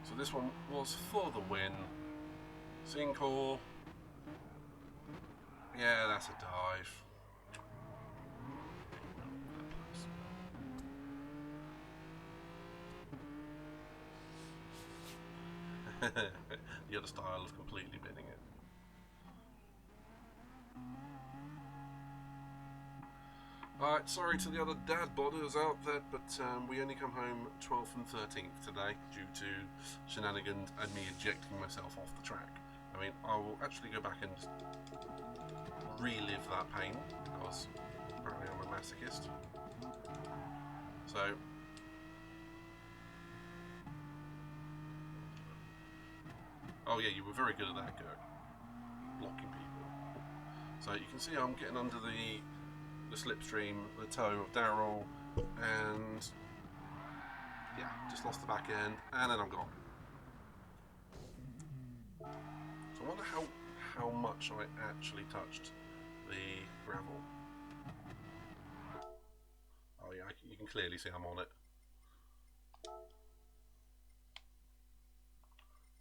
So this one was for the win. Sincor. Yeah, that's a dive. The other style of completely binning it. Alright, sorry to the other dad bodders out there, but we only come home 12th and 13th today due to shenanigans and me ejecting myself off the track. I mean, I will actually go back and relive that pain, because apparently I'm a masochist. So, oh yeah, you were very good at that, Kirk. Blocking people. So you can see I'm getting under the slipstream, the toe of Darryl, and yeah, just lost the back end, and then I'm gone. So I wonder how much I actually touched the gravel. Oh yeah, you can clearly see I'm on it.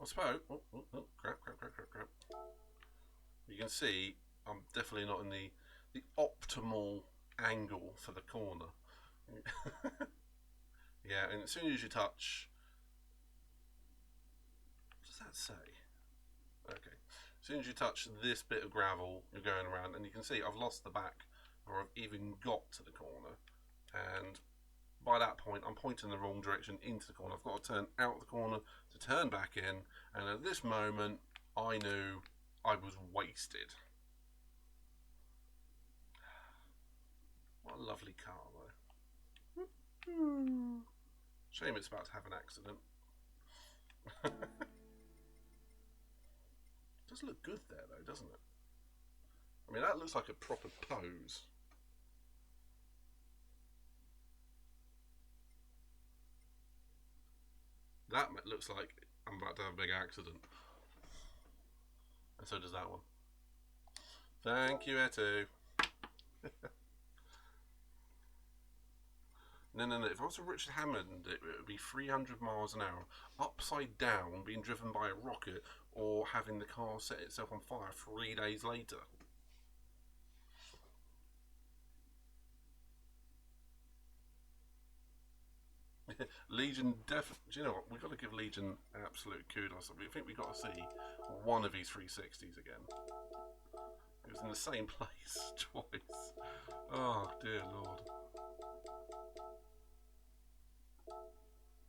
I suppose. Oh, crap. You can see I'm definitely not in the optimal angle for the corner. Yeah, and as soon as you touch, what does that say? Okay, as soon as you touch this bit of gravel, you're going around, and you can see I've lost the back, or I've even got to the corner, and by that point I'm pointing the wrong direction into the corner. I've got to turn out the corner to turn back in, and at this moment I knew I was wasted. What a lovely car though. Shame it's about to have an accident. Does look good there though, doesn't it? I mean, that looks like a proper pose. That looks like I'm about to have a big accident. And so does that one. Thank you, Etu. No. If I was a Richard Hammond, it would be 300 miles an hour, upside down, being driven by a rocket, or having the car set itself on fire 3 days later. Legion do you know what? We've got to give Legion absolute kudos. I think we've got to see one of these 360s again. It was in the same place twice. Oh dear Lord.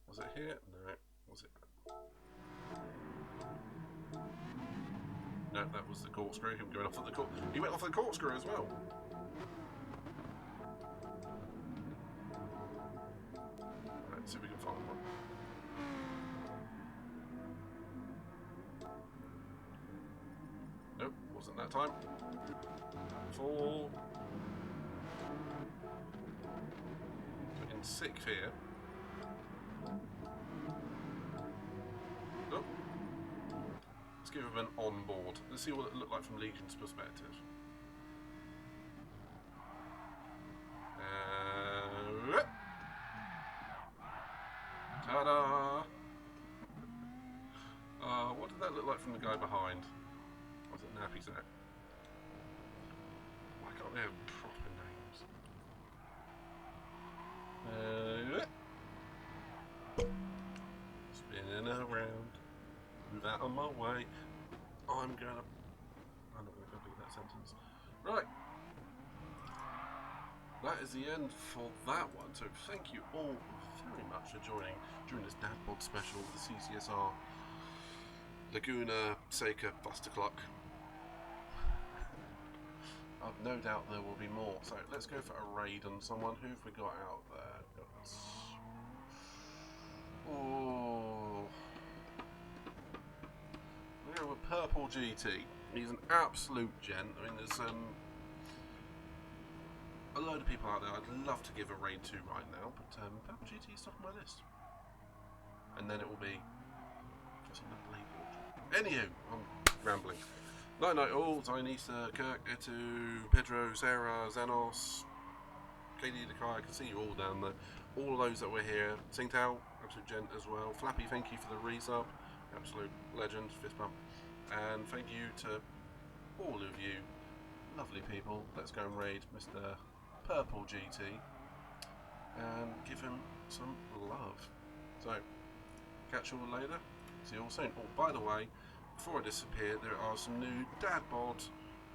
Was it here? No. Was it? No, that was the corkscrew. Him going off at the He went off the corkscrew as well. Let's see if we can find one. Nope, wasn't that time. 4. In 6th here. Nope. Let's give him an on board. Let's see what it looked like from Legion's perspective. Ta-da! What did that look like from the guy behind? Was it Nappy Sack? Why can't they have proper names? Spinning around. Move out of my way. I'm not gonna complete that sentence. Right. That is the end for that one. So thank you all very much for joining during this Dad Bod special, the CCSR Laguna Seca Buster Clock. I've no doubt there will be more. So let's go for a raid on someone. Who have we got out there? Oh, we'll go with Purple GT. He's an absolute gent. I mean, there's a load of people out there I'd love to give a raid to right now, but Purple GT is top of my list. And then it will be anywho, I'm rambling. Night night all, Zionisa, Kirk, Etu, Pedro, Sarah, Xenos, KD the Kai, I can see you all down there. All of those that were here. Singtao, absolute gent as well. Flappy, thank you for the resub. Absolute legend, fist bump. And thank you to all of you lovely people. Let's go and raid Mr. Purple GT and give him some love. So, catch you all later. See you all soon. Oh, by the way, before I disappear, there are some new Dad Bod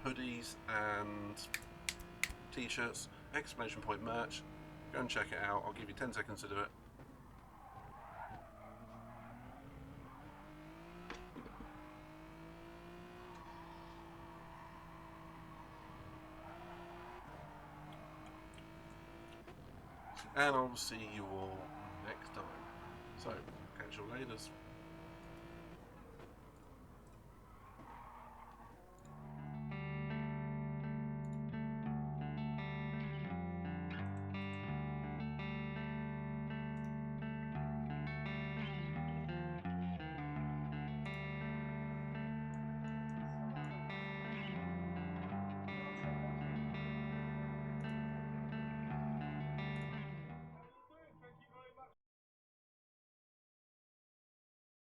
hoodies and t-shirts, exclamation point merch. Go and check it out. I'll give you 10 seconds to do it. And I'll see you all next time. So, catch you later.